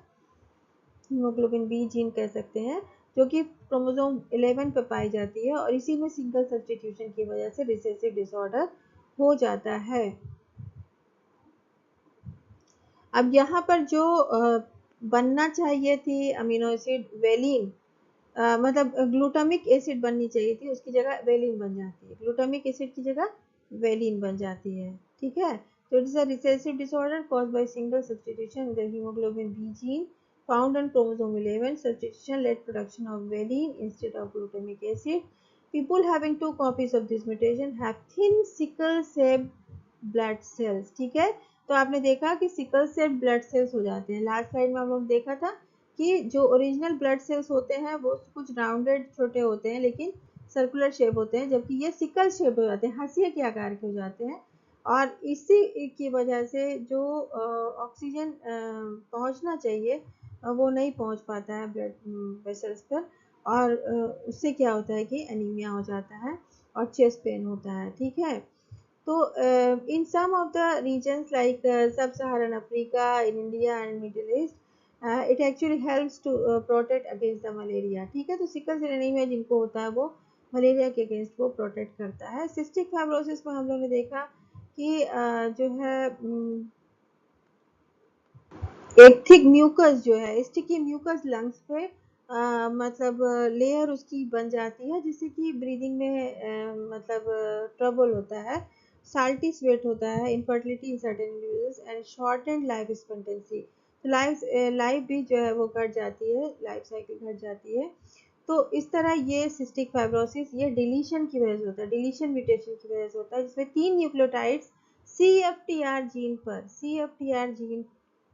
हीमोग्लोबिन बी जीन कह सकते हैं, जो कि क्रोमोसोम 11 पर पाई जाती है और इसी में सिंगल सब्स्टिट्यूशन की वजह से रिसेसिव डिसऑर्डर हो जाता है। अब यहाँ पर जो बनना चाहिए थी अमीनो एसिड वेलिन, मतलब ग्लूटामिक एसिड बननी चाहिए थी, उसकी जगह वेलिन बन जाती है, ग्लूटामिक एसिड की जगह वेलिन बन जाती है। ठीक है, तो it is a recessive disorder caused by single substitution in the hemoglobin B gene found on chromosome 11. Substitution led production of valine instead of glutamic acid. People having two copies of this mutation have thin sickle cell blood cells. ठीक है, तो आपने देखा कि sickle cell blood cells हो जाते हैं। Last slide में हम लोग देखा था कि जो ओरिजिनल ब्लड सेल्स होते हैं वो कुछ राउंडेड छोटे होते हैं लेकिन सर्कुलर शेप होते हैं, जबकि ये सिकल शेप हो जाते हैं, हंसिया के आकार के हो जाते हैं और इसी की वजह से जो ऑक्सीजन पहुंचना चाहिए वो नहीं पहुंच पाता है ब्लड वेसल्स पर और उससे क्या होता है कि एनीमिया हो जाता है और चेस्ट पेन होता है। ठीक है, तो in some of the regions like sub-Saharan Africa, in India and Middle East, it actually helps to protect against the malaria. ठीक है, तो सिकल सेल एनीमिया जिनको होता है वो मलेरिया के अगेंस्ट वो प्रोटेक्ट करता है। सिस्टिक फाइब्रोसिस में हम लोगों ने देखा कि जो है एक थिक म्यूकस जो है, स्टिकी म्यूकस लंग्स पे मतलब लेयर उसकी बन जाती है जिससे कि ब्रीदिंग में मतलब ट्रबल होता है, साल्टी स्वेट होता है, infertility in certain individuals and shortened life expectancy. तो लाइफ भी जो है वो घट जाती है, लाइफ साइकिल घट जाती है। तो इस तरह ये सिस्टिक फाइब्रोसिस ये डिलीशन की वजह से होता है, डिलीशन म्यूटेशन की वजह से होता है, जिसमें 3 न्यूक्लियोटाइड्स CFTR जीन पर, CFTR जीन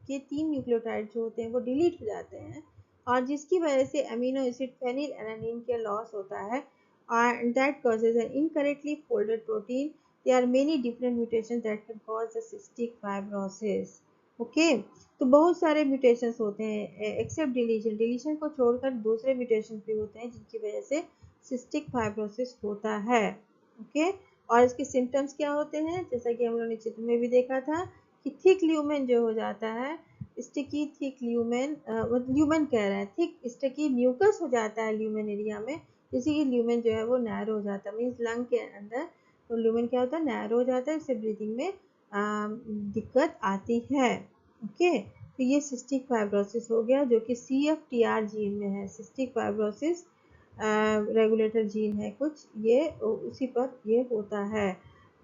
के 3 न्यूक्लियोटाइड जो होते हैं वो डिलीट हो जाते हैं और जिसकी वजह से अमीनो एसिड फेनिलएलानिन के लॉस होता है and that causes an incorrectly folded protein. There are many different mutations that can cause the cystic fibrosis. Okay, तो बहुत सारे म्यूटेशंस होते हैं एक्सेप्ट डिलीशन, डिलीशन को छोड़कर दूसरे म्यूटेशन भी होते हैं जिनकी वजह से सिस्टिक फाइब्रोसिस होता है। ओके, और इसके सिम्टम्स क्या होते हैं, जैसा कि हम लोगों ने चित्र में भी देखा था कि थिक ल्यूमेन जो हो जाता है, स्टिकी थिक ल्यूमेन, ल्यूमेन कह रहा है, थिक स्टिकी म्यूकस हो जाता है ल्यूमेन एरिया में, जैसे कि ल्यूमेन जो है वो नैरो हो जाता है, मीन्स लंग के अंदर तो ल्यूमेन क्या होता है, नैरो हो जाता है, इससे ब्रीदिंग में दिक्कत आती है। ओके, तो ये सिस्टिक फाइब्रोसिस हो गया जो कि CFTR जीन में है, सिस्टिक फाइब्रोसिस रेगुलेटर जीन है कुछ, ये उसी पर ये होता है।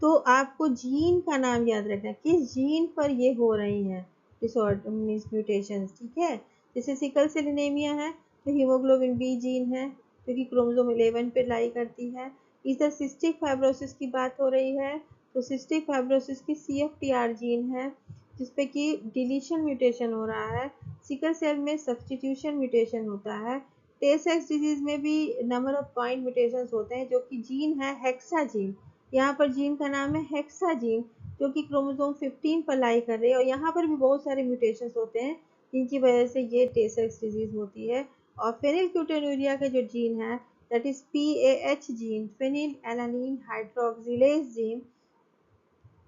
तो आपको जीन का नाम याद रखना, किस जीन पर ये हो रही है डिसऑर्डर मीन्स म्यूटेशंस। ठीक है, जैसे सिकल सेल एनीमिया है तो हीमोग्लोबिन बी जीन है, जो कि क्रोमोसोम 11 पे लाई करती है। इधर सिस्टिक फाइब्रोसिस की बात हो रही है, तो सिस्टिक फाइब्रोसिस की CFTR जीन है जिसपे कि डिलीशन म्यूटेशन हो रहा है, सिकल सेल में सब्सटीट्यूशन म्यूटेशन होता है। टे सेक्स डिजीज में भी नंबर ऑफ पॉइंट म्यूटेशन होते हैं, जो कि जीन है हेक्सा जीन। यहाँ पर जीन का नाम है हेक्सा जीन, जो कि क्रोमोसोम 15 पर लाई कर रही है, और यहाँ पर भी बहुत सारे म्यूटेशन होते हैं जिनकी वजह से ये टे सेक्स डिजीज होती है। और फेनिलक्यूटिनुरिया के जो जीन है, that is PAH gene, phenylalanine hydroxylase gene,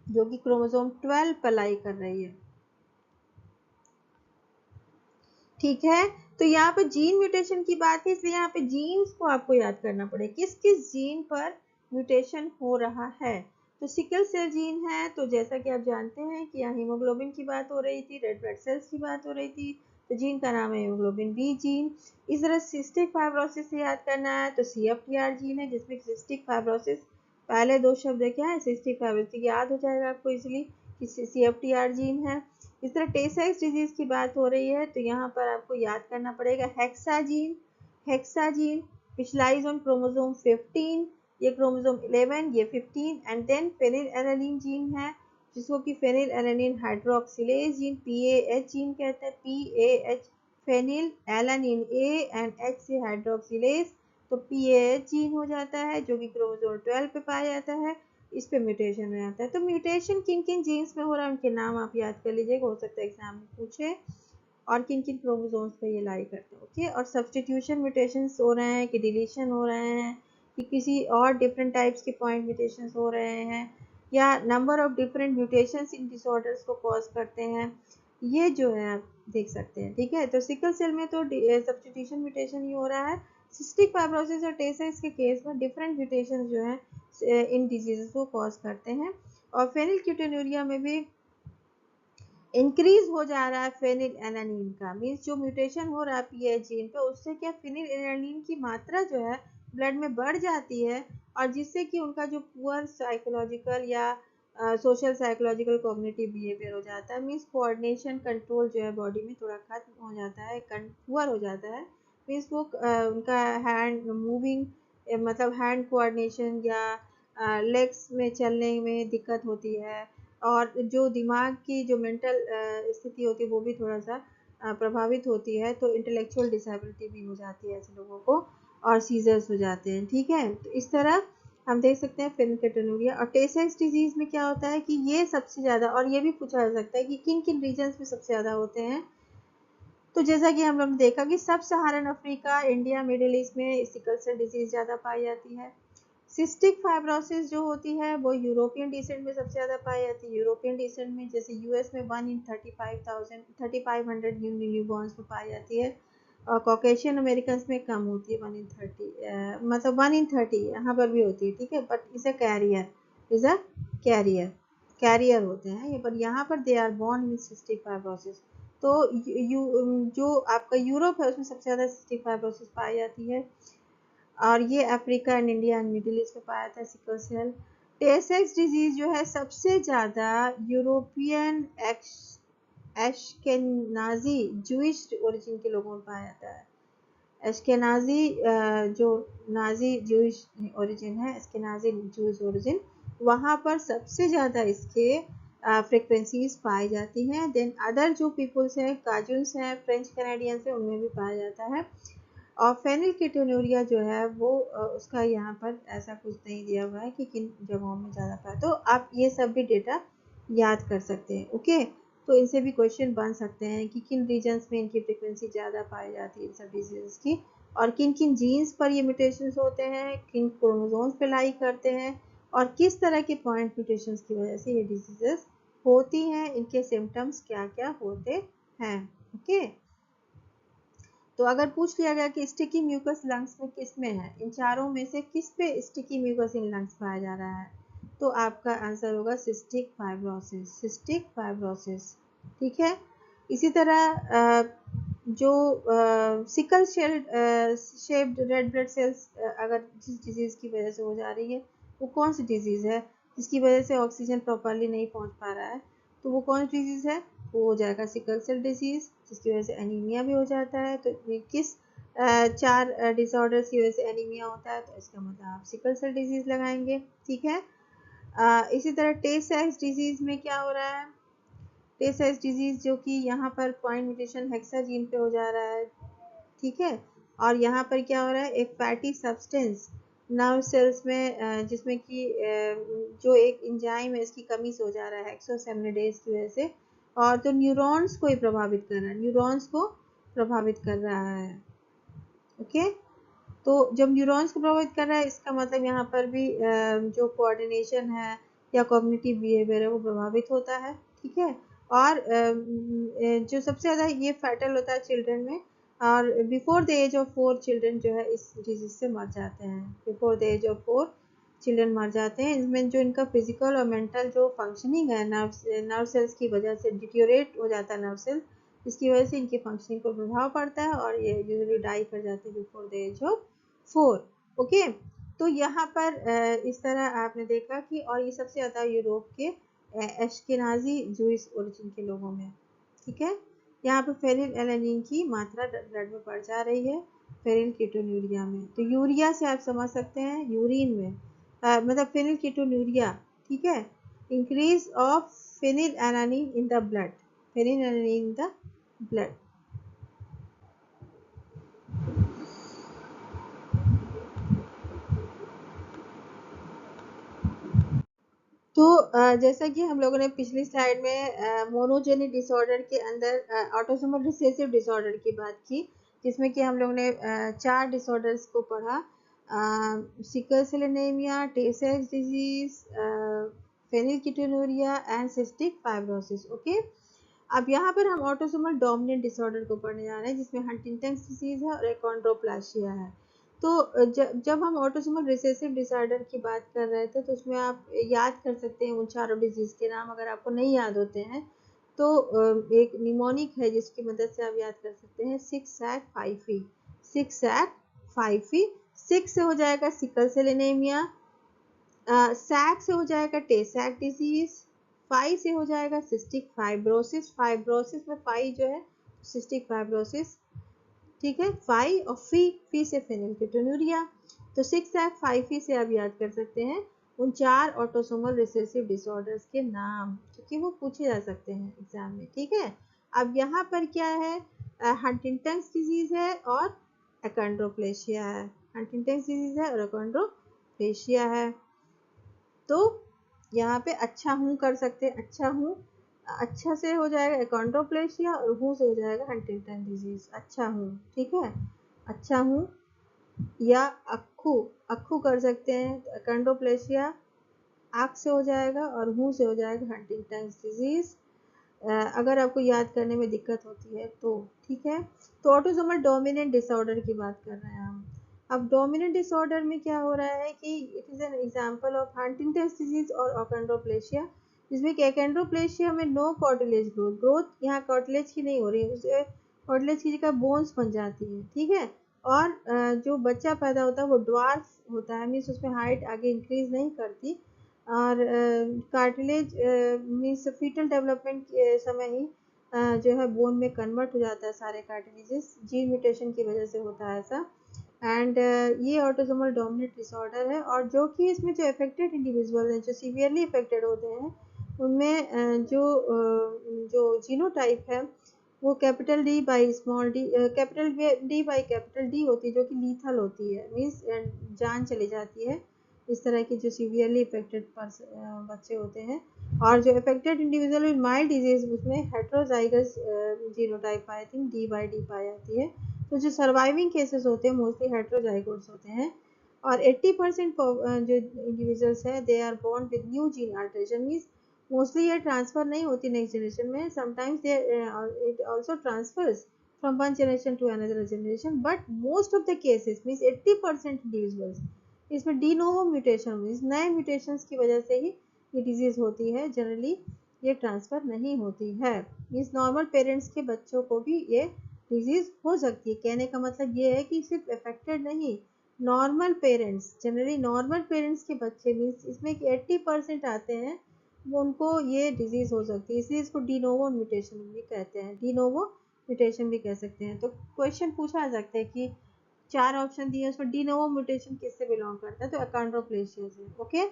जो कि क्रोमोसोम 12 पर लाई कर रही है। ठीक है, तो यहाँ पे जीन म्यूटेशन की बात है, इसलिए यहाँ पे जीन्स को आपको याद करना पड़ेगा, किस किस जीन पर म्यूटेशन हो रहा है। तो सिकल सेल जीन है, तो जैसा कि आप जानते हैं कि यहाँ हीमोग्लोबिन की बात हो रही थी, रेड ब्लड सेल्स की बात हो रही थी, तो जीन का नाम है हीमोग्लोबिन बी जीन। इस तरह सिस्टिक फाइब्रोसिस से याद करना है, तो CFTR जीन है जिसमें सिस्टिक फाइब्रोसिस, पहले दो शब्द क्या है, सिस्टिक फाइब्रोसिस याद हो जाएगा आपको इसलिए कि CFTR जीन है। इस तरह टे सेक्स डिजीज की बात हो रही है, तो यहाँ पर आपको याद करना पड़ेगा hexa gene. Hexa gene specialise on chromosome 15, ये क्रोमोसोम 11, ये 15, and then phenylalanine gene है जिसको कि phenylalanine hydroxylase gene, PAH gene कहते हैं। PAH phenylalanine, A and H से हाइड्रोक्सिलेज, तो PAH जीन हो जाता है, जो कि क्रोमोसोम 12 पे पाया जाता है। इस पे म्यूटेशन हो जाता है। तो म्यूटेशन किन किन जीन्स में हो रहा है उनके नाम आप याद कर लीजिएगा, हो सकता है एग्जाम में पूछे, और किन किन क्रोमोसोम्स पे ये लाई करते हैं। ओके, और सब्सटीट्यूशन म्यूटेशन हो रहे हैं कि डिलीशन हो रहे हैं कि किसी और डिफरेंट टाइप्स के पॉइंट म्यूटेशन हो रहे हैं, या number of different mutations in disorders को कॉज करते हैं, ये जो है आप देख सकते हैं। ठीक है, तो सिकल सेल में तो सब्सटीट्यूशन म्यूटेशन ही हो रहा है। सिस्टिक फाइब्रोसिस और टे सेक्स के केस में डिफरेंट म्यूटेशन जो है इन डिजीजेस को कॉज करते हैं। और फेनिलक्यूटिनुरिया में भी इंक्रीज हो जा रहा है फेनिल एलानिन का, मीन्स जो म्यूटेशन हो रहा है PAH जीन पे, उससे क्या फेनिल एलानिन की मात्रा जो है ब्लड में बढ़ जाती है, और जिससे कि उनका जो पुअर साइकोलॉजिकल या सोशल साइकोलॉजिकल कॉग्निटिव बिहेवियर हो जाता है, मीन्स कोऑर्डिनेशन कंट्रोल जो है बॉडी में थोड़ा खत्म हो जाता है, पुअर हो जाता है। मीन्स वो उनका हैंड मूविंग, मतलब हैंड कोऑर्डिनेशन या लेग्स में चलने में दिक्कत होती है, और जो दिमाग की जो मेंटल स्थिति होती है वो भी थोड़ा सा प्रभावित होती है, तो इंटेलेक्चुअल डिसेबिलिटी भी हो जाती है ऐसे लोगों को, और सीजर्स हो जाते हैं। ठीक है, तो इस तरह हम देख सकते हैं फेनिलकेटोनुरिया। और टे सेक्स डिजीज में क्या होता है कि ये सबसे ज़्यादा, और ये भी पूछा जा सकता है कि किन किन रीजन्स में सबसे ज़्यादा होते हैं, तो जैसा कि हम लोग ने देखा कि सब सहारन अफ्रीका, इंडिया, मिडिल ईस्ट में सिकल सेल डिजीज ज़्यादा पाई जाती है। सिस्टिक फाइब्रोसिस जो होती है वो यूरोपियन डिसेंट में सबसे ज़्यादा पाई जाती है। यूरोपियन डिसेंट में जैसे यूएस में 1 इन 3500 न्यूबॉर्न्स में पाई जाती है, और कॉकेशियन अमेरिकन में कम होती है, 1 इन 30, मतलब 1 इन 30 यहाँ पर भी होती है। ठीक है, but is a carrier, is a carrier, carrier होते हैं ये, पर यहाँ पर they are born with cystic fibrosis. तो जो आपका यूरोप है उसमें सबसे ज़्यादा सिस्टिक फाइब्रोसिस पाई जाती है, और ये Africa and India and middle east में पाया था सिकल सेल। टे सेक्स डिजीज जो है सबसे ज़्यादा यूरोपियन एशकेनाजी जूइश ओरिजिन के लोगों में पाया जाता है। एशकेनाजी जो नाजी जूइश ओरिजिन है, एशकेनाजी जूइश ओरिजिन, वहाँ पर सबसे ज़्यादा इसके फ्रिक्वेंसीज पाई जाती हैं। देन अदर जो पीपल्स हैं, काजुन्स हैं, फ्रेंच कैनेडियंस हैं, उनमें भी पाया जाता है। और फेनिलकेटोनुरिया जो है वो उसका यहाँ पर ऐसा कुछ नहीं दिया हुआ है कि किन जगहों में ज़्यादा पाया, तो आप ये सब भी डेटा याद कर सकते हैं। ओके, तो इनसे भी क्वेश्चन बन सकते हैं कि किन रीजन्स में इनकी फ्रिक्वेंसी ज़्यादा पाई जाती है इन सब डिजीज़ की, और किन किन जीन्स पर ये म्यूटेशंस होते हैं, किन क्रोमोसोम्स पे लाई करते हैं, और किस तरह के पॉइंट म्यूटेशंस की वजह से ये डिजीजेस होती हैं, इनके सिम्टम्स क्या क्या होते हैं। ओके, तो अगर पूछ लिया गया कि स्टिकी म्यूकस लंग्स में किस में है, इन चारों में से किस पे स्टिकी म्यूकस इन लंग्स पाया जा रहा है, तो आपका आंसर होगा सिस्टिक फाइब्रोसिस, सिस्टिक फाइब्रोसिस। ठीक है, इसी तरह जो sickle cell shaped red blood cells अगर जिस डिजीज़ की वजह से हो जा रही है, वो कौन सी डिजीज़ है जिसकी वजह से ऑक्सीजन प्रॉपरली नहीं पहुंच पा रहा है, तो वो कौन सी डिजीज़ है, वो हो जाएगा सिकल सेल डिजीज़, जिसकी वजह से एनीमिया भी हो जाता है। तो ये किस 4 डिसऑर्डर्स की वजह से एनीमिया होता है, तो इसका मतलब आप सिकल सेल डिजीज लगाएंगे, ठीक है। इसी तरह टे साक्स डिजीज में क्या हो रहा है, टे साक्स डिजीज जो कि यहाँ पर पॉइंट म्यूटेशन हेक्सा जीन पे हो जा रहा है, ठीक है। और यहाँ पर क्या हो रहा है, एक फैटी सब्सटेंस नर्व सेल्स में जिसमें कि जो एक एंजाइम है इसकी कमी से हो जा रहा है हेक्सोसेमिनिडेज की वजह से, और तो न्यूरॉन्स को ही प्रभावित कर रहा है, न्यूरॉन्स को प्रभावित कर रहा है, ओके। तो जब न्यूरॉन्स को प्रभावित कर रहा है, इसका मतलब यहाँ पर भी जो कोऑर्डिनेशन है या कॉग्निटिव बिहेवियर है वो प्रभावित होता है, ठीक है। और जो सबसे ज़्यादा ये फैटल होता है चिल्ड्रन में, और before the age of 4 children जो है इस डिजीज से मर जाते हैं, before the age of 4 children मर जाते हैं। इसमें जो इनका फिजिकल और मेंटल जो फंक्शनिंग है, नर्व सेल्स की वजह से डिटियोरेट हो जाता है नर्व सेल, इसकी वजह से इनकी फंक्शनिंग पर प्रभाव पड़ता है और ये यूजुअली डाई कर जाते हैं before the age of 4, okay. तो यहाँ पर इस तरह आपने देखा कि, और ये सबसे ज़्यादा यूरोप के एश्केनाजी जूइश ओरिजिन के लोगों में, ठीक है। यहाँ पर फेनिल एलानिन की मात्रा ब्लड में बढ़ जा रही है फेनिल कीटोन्यूरिया में। तो यूरिया से आप समझ सकते हैं यूरिन में मतलब फेनिल कीटोन्यूरिया, ठीक है, increase of phenylalanine in the blood, phenylalanine in the blood. तो जैसा कि हम लोगों ने पिछली स्लाइड में मोनोजेनिक डिसऑर्डर के अंदर ऑटोसोमल रिसेसिव डिसऑर्डर की बात की, जिसमें कि हम लोगों ने 4 डिसऑर्डर्स को पढ़ा, सिकल सेल एनीमिया, टे साक्स disease, phenylketonuria and cystic fibrosis, okay. अब यहाँ पर हम ऑटोसोमल डोमिनेंट डिसऑर्डर को पढ़ने जा रहे हैं, जिसमें हंटिंगटन्स डिजीज है और एकॉन्ड्रोप्लासिया है। तो जब हम ऑटोसोमल रिसेसिव डिसऑर्डर की बात कर रहे थे, तो उसमें आप याद कर सकते हैं उन चारों डिजीज के नाम, अगर आपको नहीं याद होते हैं तो एक निमोनिक है जिसकी मदद से आप याद कर सकते हैं, 6 सैक 5 6 से हो जाएगा सिकल सेल एनीमिया, सैक से हो जाएगा टे सैक डिजीज, 5 से हो जाएगा सिस्टिक फाइब्रोसिस, फाइब्रोसिस में 5 जो है सिस्टिक फाइब्रोसिस, ठीक है। 5 और फी से फेनिलकीटोनुरिया। तो 6 से आप याद कर सकते हैं उन 4 ऑटोसोमल रिसेसिव डिसऑर्डर्स के नाम, क्योंकि वो पूछे जा सकते हैं एग्जाम में, ठीक है। अब यहाँ पर क्या है, हंटिंगटन्स डिजीज है और एकॉन्ड्रोप्लेशिया है, हंटिंगटन्स डिजीज है और एकॉन्ड्रोप्लेशिया है। तो यहाँ पे अच्छा हूँ कर सकते हैं, अच्छा हूँ, अच्छा से हो जाएगा एकॉन्ड्रोप्लेशिया और हूँ से हो जाएगा हंटिंगटन डिजीज, अच्छा हूँ, ठीक है, अच्छा हूँ। या अक्खू, अक्खू कर सकते हैं, तो एकॉन्ड्रोप्लेशिया आँख से हो जाएगा और हूँ से हो जाएगा हंटिंगटन डिजीज। अगर आपको याद करने में दिक्कत होती है तो, ठीक है। तो ऑटोसोमल डोमिनेंट डिसऑर्डर की बात कर रहे हैं हम। अब डोमिनेंट डिसऑर्डर में क्या हो रहा है कि it is an example of Huntington's disease और अकेंड्रोप्लेशिया, जिसमें कि अकेंड्रोप्लेशिया में नो कार्टिलेज ग्रोथ, ग्रोथ यहाँ कार्टिलेज की नहीं हो रही है, उसे कार्टिलेज की जगह बोन्स बन जाती है, ठीक है। और जो बच्चा पैदा होता है वो ड्वार्फ होता है, मीन्स उसमें हाइट आगे इंक्रीज नहीं करती, और कार्टिलेज मीन्स फीटल डेवलपमेंट के समय ही जो है बोन में कन्वर्ट हो जाता है सारे कार्टिलेजेस, जीन म्यूटेशन की वजह से होता है ऐसा। एंड ये ऑटोसोमल डोमिनेंट डिसऑर्डर है, और जो कि इसमें जो अफेक्टेड इंडिविजुअल हैं, जो सीवियरली अफेक्टेड होते हैं, उनमें जो जीनोटाइप है वो capital D by small D, capital D by capital D होती है, जो कि लीथल होती है, मीन्स जान चली जाती है इस तरह के जो सीवियरली अफेक्टेड बच्चे होते हैं। और जो affected individual with mild disease, उसमें heterozygous genotype I think D by D पाई जाती है। तो जो सर्वाइविंग केसेस होते हैं मोस्टली हेट्रोजाइगोट्स होते हैं, और 80% जो इंडिविजुअल्स है they are born with new gene alteration, means mostly ये ट्रांसफर नहीं होती नेक्स्ट जनरेशन में, sometimes they it also transfers from one generation to another generation, but most of the cases means 80% individuals इसमें de novo mutation means नए mutations की वजह से ही ये डिजीज होती है, जनरली ये ट्रांसफर नहीं होती है, मीन्स नॉर्मल पेरेंट्स के बच्चों को भी ये डिजीज हो सकती है। कहने का मतलब ये है कि सिर्फ अफेक्टेड नहीं, normal parents, generally normal parents के बच्चे मीन्स इसमें कि 80% आते हैं, वो उनको ये डिजीज हो सकती है, इसलिए इसको डीनोवो म्यूटेशन भी कहते हैं, डीनोवो म्यूटेशन भी कह सकते हैं। तो क्वेश्चन पूछा जा सकता है कि 4 ऑप्शन दिए, उसमें डी नोवो म्यूटेशन किससे बिलोंग करता है, तो अकॉन्ड्रोप्लेशिया से। ओके,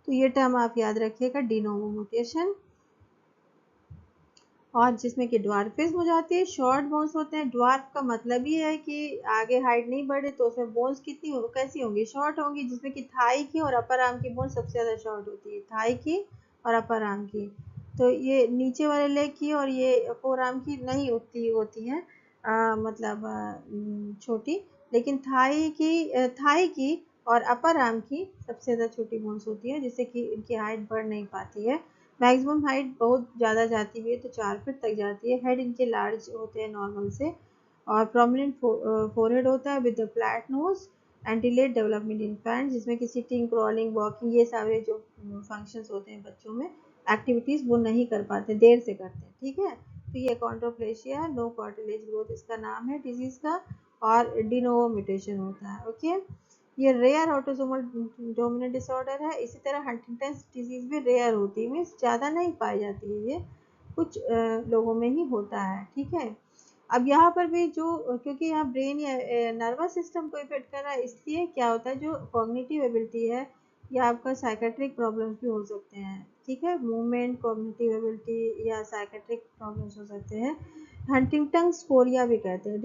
तो ये टर्म आप याद रखिएगा, डी नोवो म्यूटेशन। और जिसमें कि ड्वार्फिज्म हो जाती है, शॉर्ट बोन्स होते हैं। ड्वार्फ का मतलब ये है कि आगे हाइट नहीं बढ़े, तो उसमें बोन्स कितनी कैसी होंगी, शॉर्ट होंगी, जिसमें कि थाई की और अपर आर्म की बोन सबसे ज़्यादा शॉर्ट होती है, थाई की और अपर आर्म की। तो ये नीचे वाले लेग की और ये फोर आर्म की नहीं उतनी होती है, मतलब छोटी, लेकिन थाई की और अपर आर्म की सबसे ज़्यादा छोटी बोन्स होती है, जिससे कि इनकी हाइट बढ़ नहीं पाती है। मैक्सिमम हाइट बहुत ज़्यादा जाती हुई है तो 4 फीट तक जाती है। हेड इनके लार्ज होते हैं नॉर्मल से, और प्रोमिनेंट फोरहेड होता है with flat knows and delayed development infant, जिसमें कि सिटिंग, क्रॉलिंग, वॉकिंग, ये सारे जो फंक्शंस होते हैं बच्चों में, एक्टिविटीज़ वो नहीं कर पाते, देर से करते हैं। ठीक है, तो ये कॉन्ड्रोप्लेशिया है, नो कार्टिलेज ग्रोथ इसका नाम है डिजीज़ का, और डी नोवो म्यूटेशन होता है। ओके, ये रेयर ऑटोसोमल डोमिनेंट डिसऑर्डर है। इसी तरह हंटिंगटन डिजीज भी रेयर होती है, मीन्स ज़्यादा नहीं पाई जाती है, ये कुछ लोगों में ही होता है। ठीक है, अब यहाँ पर भी जो, क्योंकि यहाँ ब्रेन या नर्वस सिस्टम को इफेक्ट कर रहा है, इसलिए क्या होता है, जो कॉग्निटिव एबिलिटी है या आपका साइकेट्रिक प्रॉब्लम्स भी हो सकते हैं। ठीक है, मूवमेंट, कॉग्निटिव एबिलिटी या साइकेट्रिक प्रॉब्लम्स हो सकते हैं। हंटिंगटन्स कोरिया भी कहते हैं।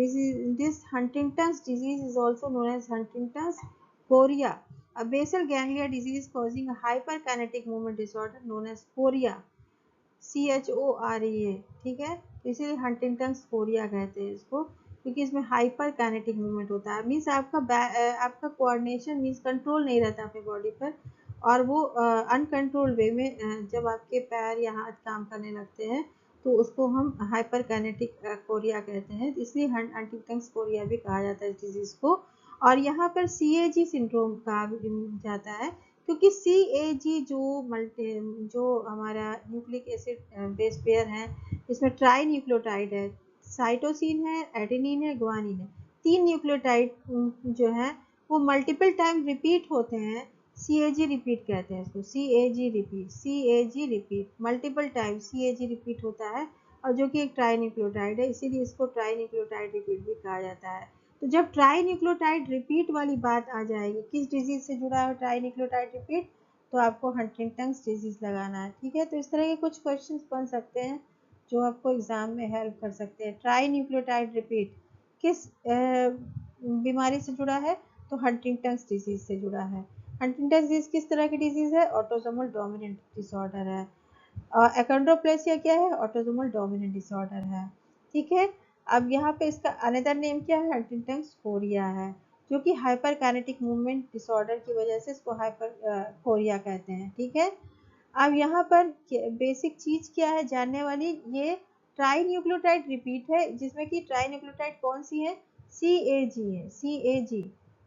This Huntington's disease is also known as Huntington's chorea, a basal ganglia disease causing a hyperkinetic movement disorder known as chorea, CHOREA। ठीक है, इसीलिए हंटिंगटन कोरिया कहते हैं इसको, क्योंकि इसमें हाइपर काइनेटिक मूवमेंट होता है। मीन्स आपका कोऑर्डिनेशन मीन्स कंट्रोल नहीं रहता अपने बॉडी पर, और वो अनकंट्रोल्ड वे में जब आपके पैर या हाथ काम करने लगते हैं, तो उसको हम हाइपर काइनेटिक कोरिया कहते हैं, इसलिए हंटिंगटन कोरिया भी कहा जाता है इस डिजीज़ को। और यहाँ पर CAG सिंड्रोम कहा जाता है, क्योंकि CAG जो हमारा न्यूक्लिक एसिड बेस पेयर है, इसमें ट्राई न्यूक्लियोटाइड है, साइटोसिन है, एडेनिन है, ग्वानिन है, 3 न्यूक्लियोटाइड जो है वो मल्टीपल टाइम रिपीट होते हैं। CAG रिपीट कहते हैं इसको, CAG repeat multiple time CAG repeat होता है, और जो कि एक ट्राई न्यूक्लियोटाइड है, इसीलिए इसको ट्राई न्यूक्लियोटाइड रिपीट भी कहा जाता है। तो जब ट्राई न्यूक्लियोटाइड रिपीट वाली बात आ जाएगी, किस डिजीज से जुड़ा है ट्राई न्यूक्लियोटाइड रिपीट, तो आपको हंटिंगटन्स डिजीज लगाना है। ठीक है, तो इस तरह के कुछ क्वेश्चंस बन सकते हैं जो आपको एग्जाम में हेल्प कर सकते हैं। ट्राई न्यूक्लियोटाइड रिपीट किस बीमारी से जुड़ा है, तो हंटिंगटन्स डिजीज से जुड़ा है। हंटिंगटन्स डिजीज किस तरह की डिजीज है, ऑटोसोमल डोमिनेंट डिसऑर्डर है। एकोंड्रोप्लेसिया क्या है, ऑटोसोमल डोमिनेंट डिसऑर्डर है। ठीक है, अब यहाँ पे इसका अनदर नेम क्या है, हंटिंगटन्स कोरिया है, जो कि हाइपर काइनेटिक मूवमेंट डिसऑर्डर की वजह से इसको हाइपर कोरिया कहते हैं। ठीक है, अब यहाँ पर बेसिक चीज क्या है जानने वाली, ये ट्राई न्यूक्लियोटाइड रिपीट है, जिसमें कि ट्राई न्यूक्लियोटाइड कौन सी है, CAG है,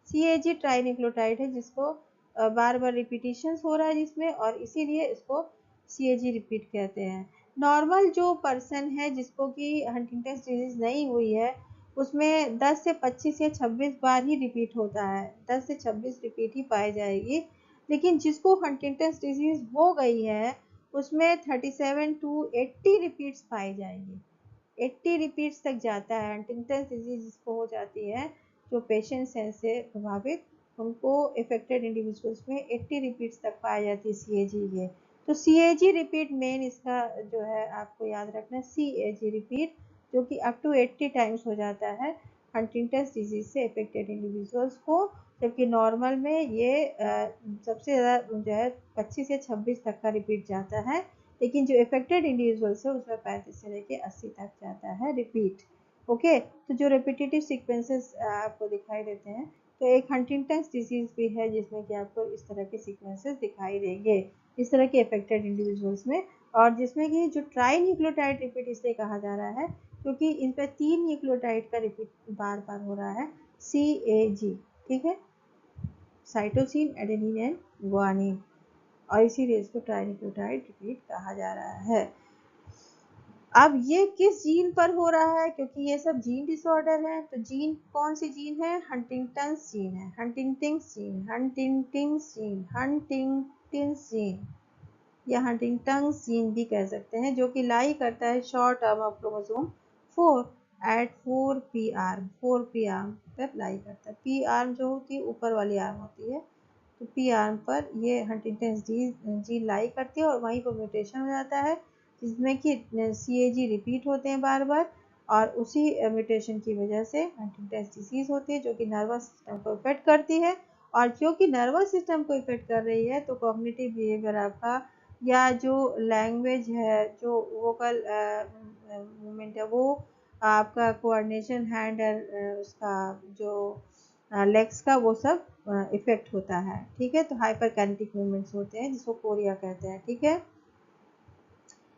CAG ट्राई न्यूक्लियोटाइड है, जिसको बार बार रिपीटिशन हो रहा है जिसमें, और इसीलिए इसको CAG रिपीट कहते हैं। नॉर्मल जो पर्सन है जिसको कि हंटिंगटन डिजीज नहीं हुई है, उसमें 10 से 25 या 26 बार ही रिपीट होता है, 10 से 26 रिपीट ही पाई जाएगी। लेकिन जिसको हंटिंगटन डिजीज हो गई है, उसमें 37 टू 80 रिपीट्स पाई जाएंगी, 80 रिपीट्स तक जाता है। हंटिंगटन डिजीज जिसको हो जाती है, जो पेशेंट्स हैं इससे प्रभावित, उनको इफेक्टेड इंडिविजुअल्स में 80 रिपीट्स तक पाई जाती है CAG के। तो CAG रिपीट मेन इसका जो है आपको याद रखना है, CAG रिपीट, जो कि अप टू 80 टाइम्स हो जाता है हंटिंगटन डिजीज से इफेक्टेड इंडिविजुअल्स को, जबकि नॉर्मल में ये सबसे ज़्यादा जो है 25 से 26 तक का रिपीट जाता है, लेकिन जो इफेक्टेड इंडिविजुअल्स है उसमें 35 से लेके 80 तक जाता है रिपीट। ओके, तो जो रिपीटेटिव सीक्वेंसेस आपको दिखाई देते हैं, तो एक हंटिंगटन डिजीज भी है जिसमें कि आपको इस तरह के सीक्वेंसेस दिखाई देंगे, इस तरह के इफेक्टेड इंडिविजुअल्स में, और जिसमें कि जो ट्राई न्यूक्लियोटाइड रिपीट इसलिए कहा जा रहा है क्योंकि इन पर 3 न्यूक्लियोटाइड का रिपीट बार बार हो रहा है, CAG। ठीक है, साइटोसिन, एडेनिन एंड ग्वानिन, और इसीलिए इसको ट्राई न्यूक्लियोटाइड रिपीट कहा जा रहा है। अब ये किस जीन पर हो रहा है, क्योंकि ये सब जीन डिसऑर्डर है, तो जीन कौन सी जीन है, हंटिंगटन्स जीन है, हंटिंगटन्स जीन या हंटिंगटन्स जीन भी कह सकते हैं, जो कि लाई करता है short term of chromosome 4 at 4 arm पे लाई करता है। पी आर्म जो होती है ऊपर वाली आर्म होती है, तो पी आर्म पर ये हंटिंगटन जीन लाई करती है और वहीं पर म्यूटेशन हो जाता है, जिसमें कि CAG रिपीट होते हैं बार बार, और उसी म्यूटेशन की वजह से हंटिंगटन डिजीज होती है, जो कि नर्वस सिस्टम को इफेक्ट करती है। और क्योंकि नर्वस सिस्टम को इफेक्ट कर रही है, तो कॉग्निटिव बिहेवियर आपका, या जो लैंग्वेज है, जो वोकल मूवमेंट है, वो आपका कोऑर्डिनेशन हैंड और उसका जो लेग्स का, वो सब इफेक्ट होता है। ठीक है, तो हाइपरकाइनेटिक मूवमेंट्स होते हैं, जिसको कोरिया कहते हैं। ठीक है,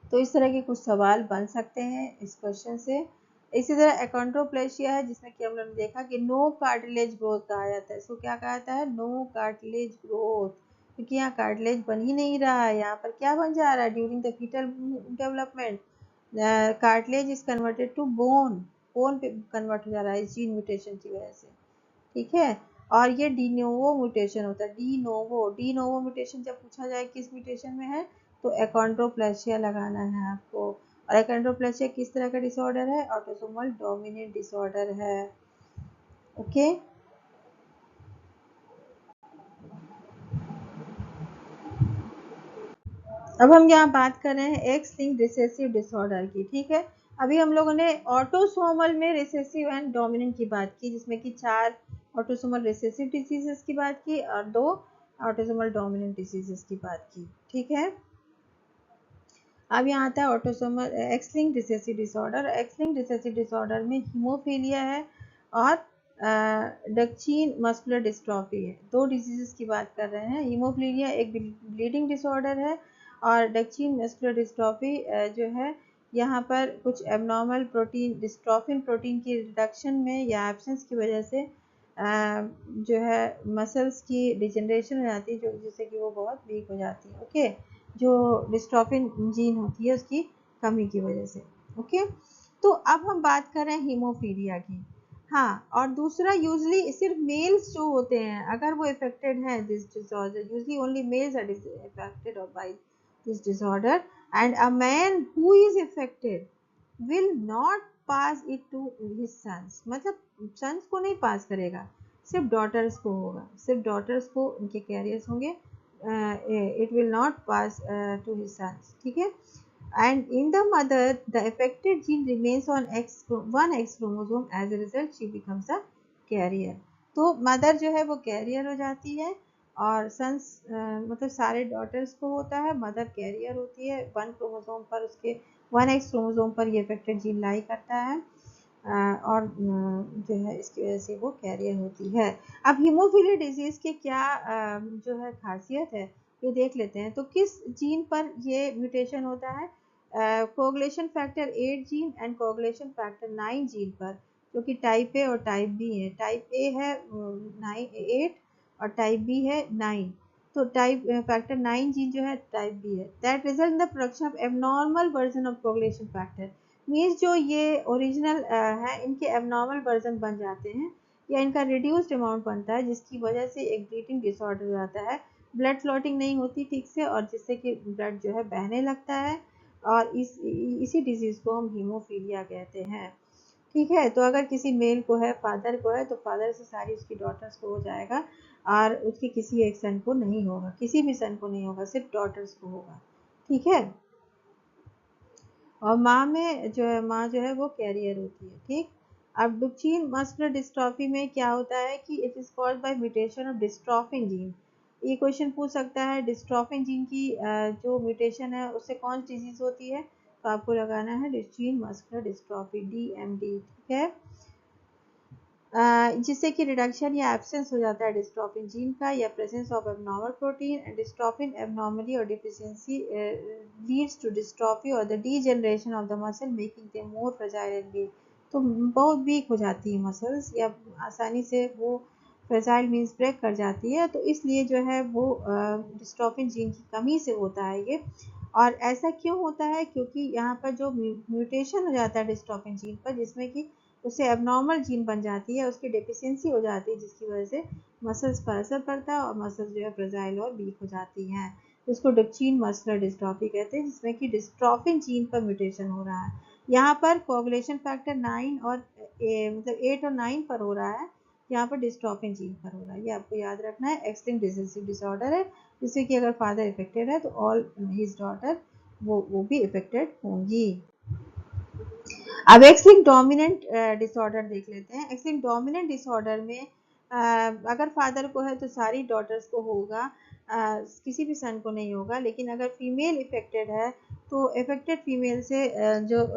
तो इस तरह के कुछ सवाल बन सकते हैं इस क्वेश्चन से। इसी तरह एकॉन्ड्रोप्लेशिया है, जिसमें कि हम लोगों ने देखा कि नो कार्टिलेज ग्रोथ कहा जाता है। इसको क्या कहा जाता है? नो कार्टिलेज ग्रोथ, क्योंकि यहाँ कार्टिलेज बन ही नहीं रहा है। यहाँ पर क्या बन जा रहा है? During the foetal development cartilage is converted to bone, bone पे कन्वर्ट हो जा रहा है इस जीन म्यूटेशन की वजह से। ठीक है, और ये डीनोवो म्यूटेशन होता है। डी नोवो म्यूटेशन जब पूछा जाए किस म्यूटेशन में है, तो एकॉन्ड्रोप्लेशिया लगाना है आपको। और एकॉन्ड्रोप्लेशिया किस तरह का डिसऑर्डर है? ऑटोसोमल डोमिनेंट डिसऑर्डर है। ओके, अब हम यहाँ बात कर रहे हैं एक्स लिंक्ड रिसेसिव डिसऑर्डर की। ठीक है, अभी हम लोगों ने ऑटोसोमल में रिसेसिव एंड डोमिनेंट की बात की, जिसमें कि 4 ऑटोसोमल रिसेसिव डिसीजेस की बात की और 2 ऑटोसोमल डोमिनेंट डिसीजेस की बात की। ठीक है, अब यहाँ आता है autosomal x linked recessive disorder. X linked recessive disorder में हीमोफीलिया है और डक्चीन मस्कुलर डिस्ट्रॉफी है। 2 डिजीजेस की बात कर रहे हैं। हीमोफीलिया एक ब्लीडिंग डिसऑर्डर है, और डक्चीन मस्कुलर डिस्ट्रॉफी जो है, यहाँ पर कुछ एबनॉर्मल प्रोटीन, डिस्ट्रोफिन प्रोटीन की रिडक्शन में या एब्सेंस की वजह से जो है मसल्स की डिजनरेशन हो जाती है, जो जिससे कि वो बहुत वीक हो जाती है। ओके, जो डिस्ट्रोफिन जीन होती है उसकी कमी की वजह से। ओके, तो अब हम बात कर रहे हैं हीमोफीलिया की। हाँ, और दूसरा, यूजली सिर्फ मेल्स जो होते हैं, अगर वो इफेक्टेड हैं this disorder, usually only males are affected by this disorder, and a man who is affected will not pass it to his sons, मतलब सन्स को नहीं पास करेगा, सिर्फ डॉटर्स को होगा, सिर्फ डॉटर्स को उनके कैरियर्स होंगे। It will not pass to his sons. ठीक है, and in the mother the affected gene remains on one X chromosome, as a result she becomes a carrier। तो मदर जो है वो कैरियर हो जाती है, और सन्स मतलब सारे डॉटर्स को होता है, मदर कैरियर होती है। 1 क्रोमोसोम पर, उसके 1X क्रोमोसोम पर ये अफेक्टेड जीन लाई करता है, और जो है इसकी वजह से वो कैरियर होती है। अब हीमोफीलिया डिजीज के क्या जो है खासियत है, ये देख लेते हैं। तो किस जीन पर ये म्यूटेशन होता है? Coagulation factor 8 gene and coagulation factor 9 gene पर, जो कि टाइप ए और टाइप बी है। टाइप ए है 8 और टाइप बी है 9। तो टाइप फैक्टर 9 जीन जो है टाइप बी है, that result in the production of abnormal version of coagulation factor. Means जो ये ओरिजिनल है, इनके एबनॉर्मल वर्जन बन जाते हैं, या इनका रिड्यूस्ड अमाउंट बनता है, जिसकी वजह से एक ब्लीडिंग डिसऑर्डर हो जाता है। ब्लड क्लॉटिंग नहीं होती ठीक से, और जिससे कि ब्लड जो है बहने लगता है, और इसी डिजीज को हम हीमोफीलिया कहते हैं। ठीक है, तो अगर किसी मेल को है, फादर को है, तो फादर से सारी उसकी डॉटर्स को हो जाएगा, और उसके किसी एक सन को नहीं होगा, किसी भी सन को नहीं होगा, सिर्फ डॉटर्स को होगा। ठीक है, और माँ जो है वो कैरियर होती है। ठीक, अब डुचेन मस्कुलर डिस्ट्रॉफी में क्या होता है कि it is called by mutation of dystrophin gene. ये क्वेश्चन पूछ सकता है, डिस्ट्रॉफिन जीन की जो म्यूटेशन है उससे कौन सी डिजीज होती है? तो आपको लगाना है डुचेन मस्कुलर डिस्ट्रॉफी, DMD। ठीक है, जिससे कि रिडक्शन या एब्सेंस हो जाता है डिस्ट्रोफिन जीन का, या presence of abnormal protein and dystrophin abnormally और डिफिशिएंसी लीड्स टू डिस्ट्रॉफी और the degeneration of the muscle, making them more fragile and weak. तो बहुत वीक हो जाती है मसल्स, या आसानी से वो फ्रेजाइल मीन्स ब्रेक कर जाती है, तो इसलिए जो है वो डिस्ट्रोफिन जीन की कमी से होता है ये। और ऐसा क्यों होता है? क्योंकि यहाँ पर जो म्यूटेशन हो जाता है डिस्ट्रोफिन जीन पर, जिसमें कि उससे एबनॉर्मल जीन बन जाती है, उसकी डेफिशिएंसी हो जाती है, जिसकी वजह से मसल्स पर असर पड़ता है, और मसल्स जो है फ्रेजाइल और वीक हो जाती हैं। इसको डुचेन मस्कुलर डिस्ट्रॉफी कहते हैं, जिसमें कि डिस्ट्रॉफिन जीन पर म्यूटेशन हो रहा है। यहाँ पर कोगुलेशन फैक्टर 9 और मतलब 8 और 9 पर हो रहा है, यहाँ पर डिस्ट्रोफिन जीन पर हो रहा है। ये आपको याद रखना है। एक्स लिंक्ड रिसेसिव डिसऑर्डर है, जिससे कि अगर फादर इफेक्टेड है तो ऑल हिज डॉटर वो भी इफेक्टेड होंगी। अब एक्स लिंक्ड डोमिनेंट डिसऑर्डर देख लेते हैं। एक्स लिंक्ड डोमिनेंट डिसऑर्डर में अगर फादर को है तो सारी डॉटर्स को होगा, किसी भी सन को नहीं होगा। लेकिन अगर फीमेल इफेक्टेड है तो इफेक्टेड फीमेल से जब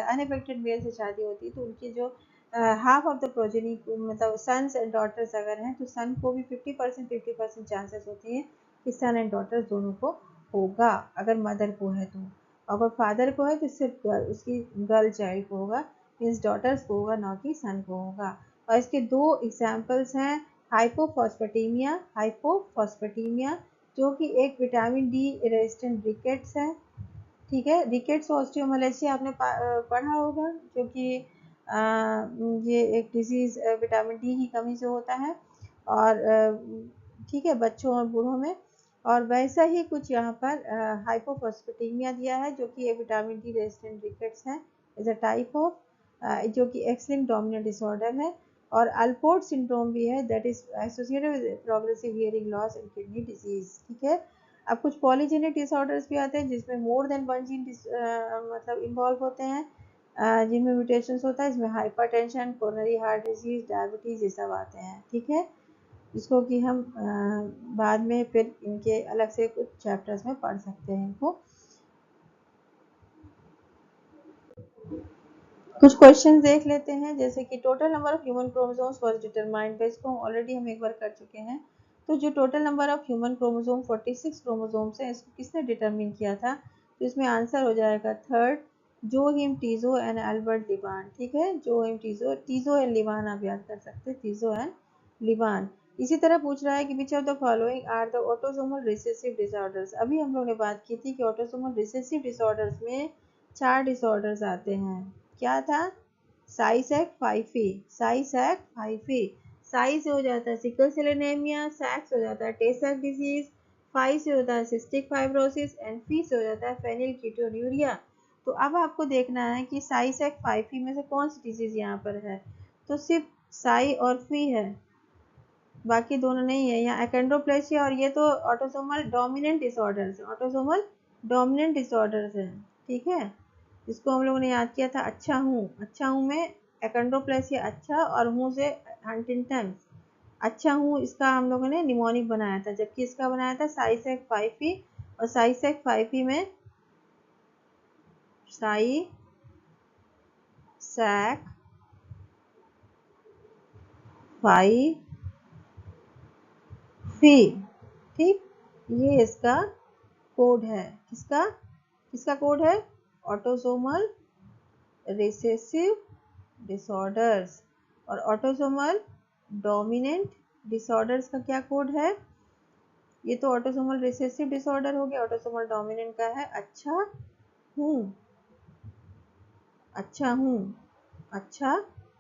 अनइफेक्टेड मेल से शादी होती है तो उनकी जो हाफ ऑफ द प्रोजेनी मतलब सन्स एंड डॉटर्स अगर हैं तो सन को भी 50% चांसेस होते हैं कि सन एंड डॉटर्स दोनों को होगा, अगर मदर को है तो। अगर फादर को है तो सिर्फ उसकी गर्ल चाइल्ड को होगा, मीन्स डॉटर्स को होगा, ना कि सन को होगा। और इसके दो एग्जाम्पल्स हैं, हाइपोफॉस्फेटीमिया जो कि एक विटामिन डी रेजिस्टेंट रिकेट्स है। ठीक है, रिकेट्स ऑस्टियोमलेशिया आपने पढ़ा होगा, जो कि ये एक डिजीज विटामिन डी की कमी से होता है, और ठीक है, बच्चों और बूढ़ों में। और वैसा ही कुछ यहाँ पर हाइपोफॉस्फेटीमिया दिया है, जो कि एक विटामिन डी रेजिस्टेंट रिकेट्स है, इज अ टाइप ऑफ जो कि एक्स लिंक्ड डोमिनेंट डिसऑर्डर है। और अल्पोर्ट सिंड्रोम भी है, that is associated with progressive hearing loss and kidney disease. ठीक है, अब कुछ पॉलीजेनिक डिसऑर्डर्स भी आते हैं जिसमें मोर देन वन जीन मतलब इन्वॉल्व होते हैं, जिनमें म्यूटेशंस होता है। इसमें hypertension, coronary heart disease, diabetes ये सब आते हैं। ठीक है, जिसको कि हम बाद में फिर इनके अलग से कुछ चैप्टर्स में पढ़ सकते हैं इनको। कुछ क्वेश्चन देख लेते हैं, जैसे कि total number of human chromosomes was determined by, इसको ऑलरेडी हम एक बार कर चुके हैं। तो जो total number of human chromosome 46 chromosomes है, इसको किसने डिटरमिन किया था? तो इसमें आंसर हो जाएगा थर्ड, जोहिम टीजो एंड एल्बर्ट लिवान। ठीक है, जोहिम टीजो एंड लिवान आप याद कर सकते हैं, टीजो एंड लिवान। इसी तरह पूछ रहा है कि which of the following are the autosomal recessive disorders. अभी हम लोग ने बात की थी कि ऑटोसोमल रिसेसिव डिसऑर्डर्स में 4 डिसऑर्डर्स आते हैं। क्या था? साइसैक फाइफी, साइसैक फाइफी। साई से हो जाता है सिकल सेल एनीमिया, सैक से हो जाता है टे सैक डिजीज, फाई से होता है सिस्टिक फाइब्रोसिस, एंड फी से हो जाता है फेनिलकीटोन्यूरिया। तो अब आपको देखना है कि साइसैक फाइफी में से कौन सी डिजीज यहाँ पर है। तो सिर्फ साई और फी है, बाकी दोनों नहीं है। यहाँ एकेंड्रोप्लेसिया, और ये तो ऑटोसोमल डोमिनेंट डिसऑर्डर्स है, ऑटोसोमल डोमिनेंट डिसऑर्डर्स है। ठीक है, जिसको हम लोगों ने याद किया था अच्छा हूँ में एकेंड्रोप्लेसिया अच्छा, और हूँ से हंटिंगटन। अच्छा हूँ इसका हम लोगों ने निमोनिक बनाया था, जबकि इसका बनाया था साइसैक फाइफी। और साइसैक फाइफी में साई सैक फाइफी, ठीक, ये इसका कोड है। किसका किसका कोड है? Autosomal recessive disorders. और ऑटोसोमल डोमिनेंट डिसऑर्डर्स का क्या कोड है? ये तो ऑटोसोमल रिसेसिव डिसऑर्डर हो गया, ऑटोसोमल डोमिनेंट का है अच्छा हूँ, अच्छा हूँ, अच्छा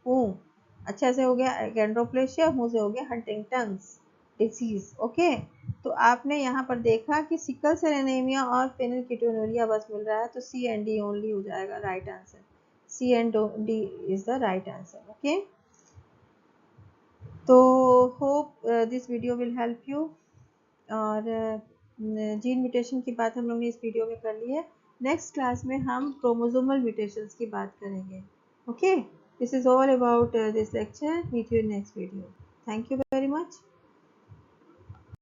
हूँ। अच्छा से हो गया एकेंड्रोप्लेशिया, हूँ से हो गया हंटिंगटन्स डिसीज। ओके, तो आपने यहाँ पर देखा कि सिकल सेल एनीमिया और फेनिलकीटोनुरिया बस मिल रहा है, तो सी एंड डी ओनली हो जाएगा right answer. C and D is the right answer. Okay, तो hope this video will help you. और जीन म्यूटेशन की बात हम लोग ने इस वीडियो में कर ली है। नेक्स्ट क्लास में हम क्रोमोसोमल म्यूटेशंस की बात करेंगे। Okay, this is all about this lecture. Meet you in next video. Thank you very much.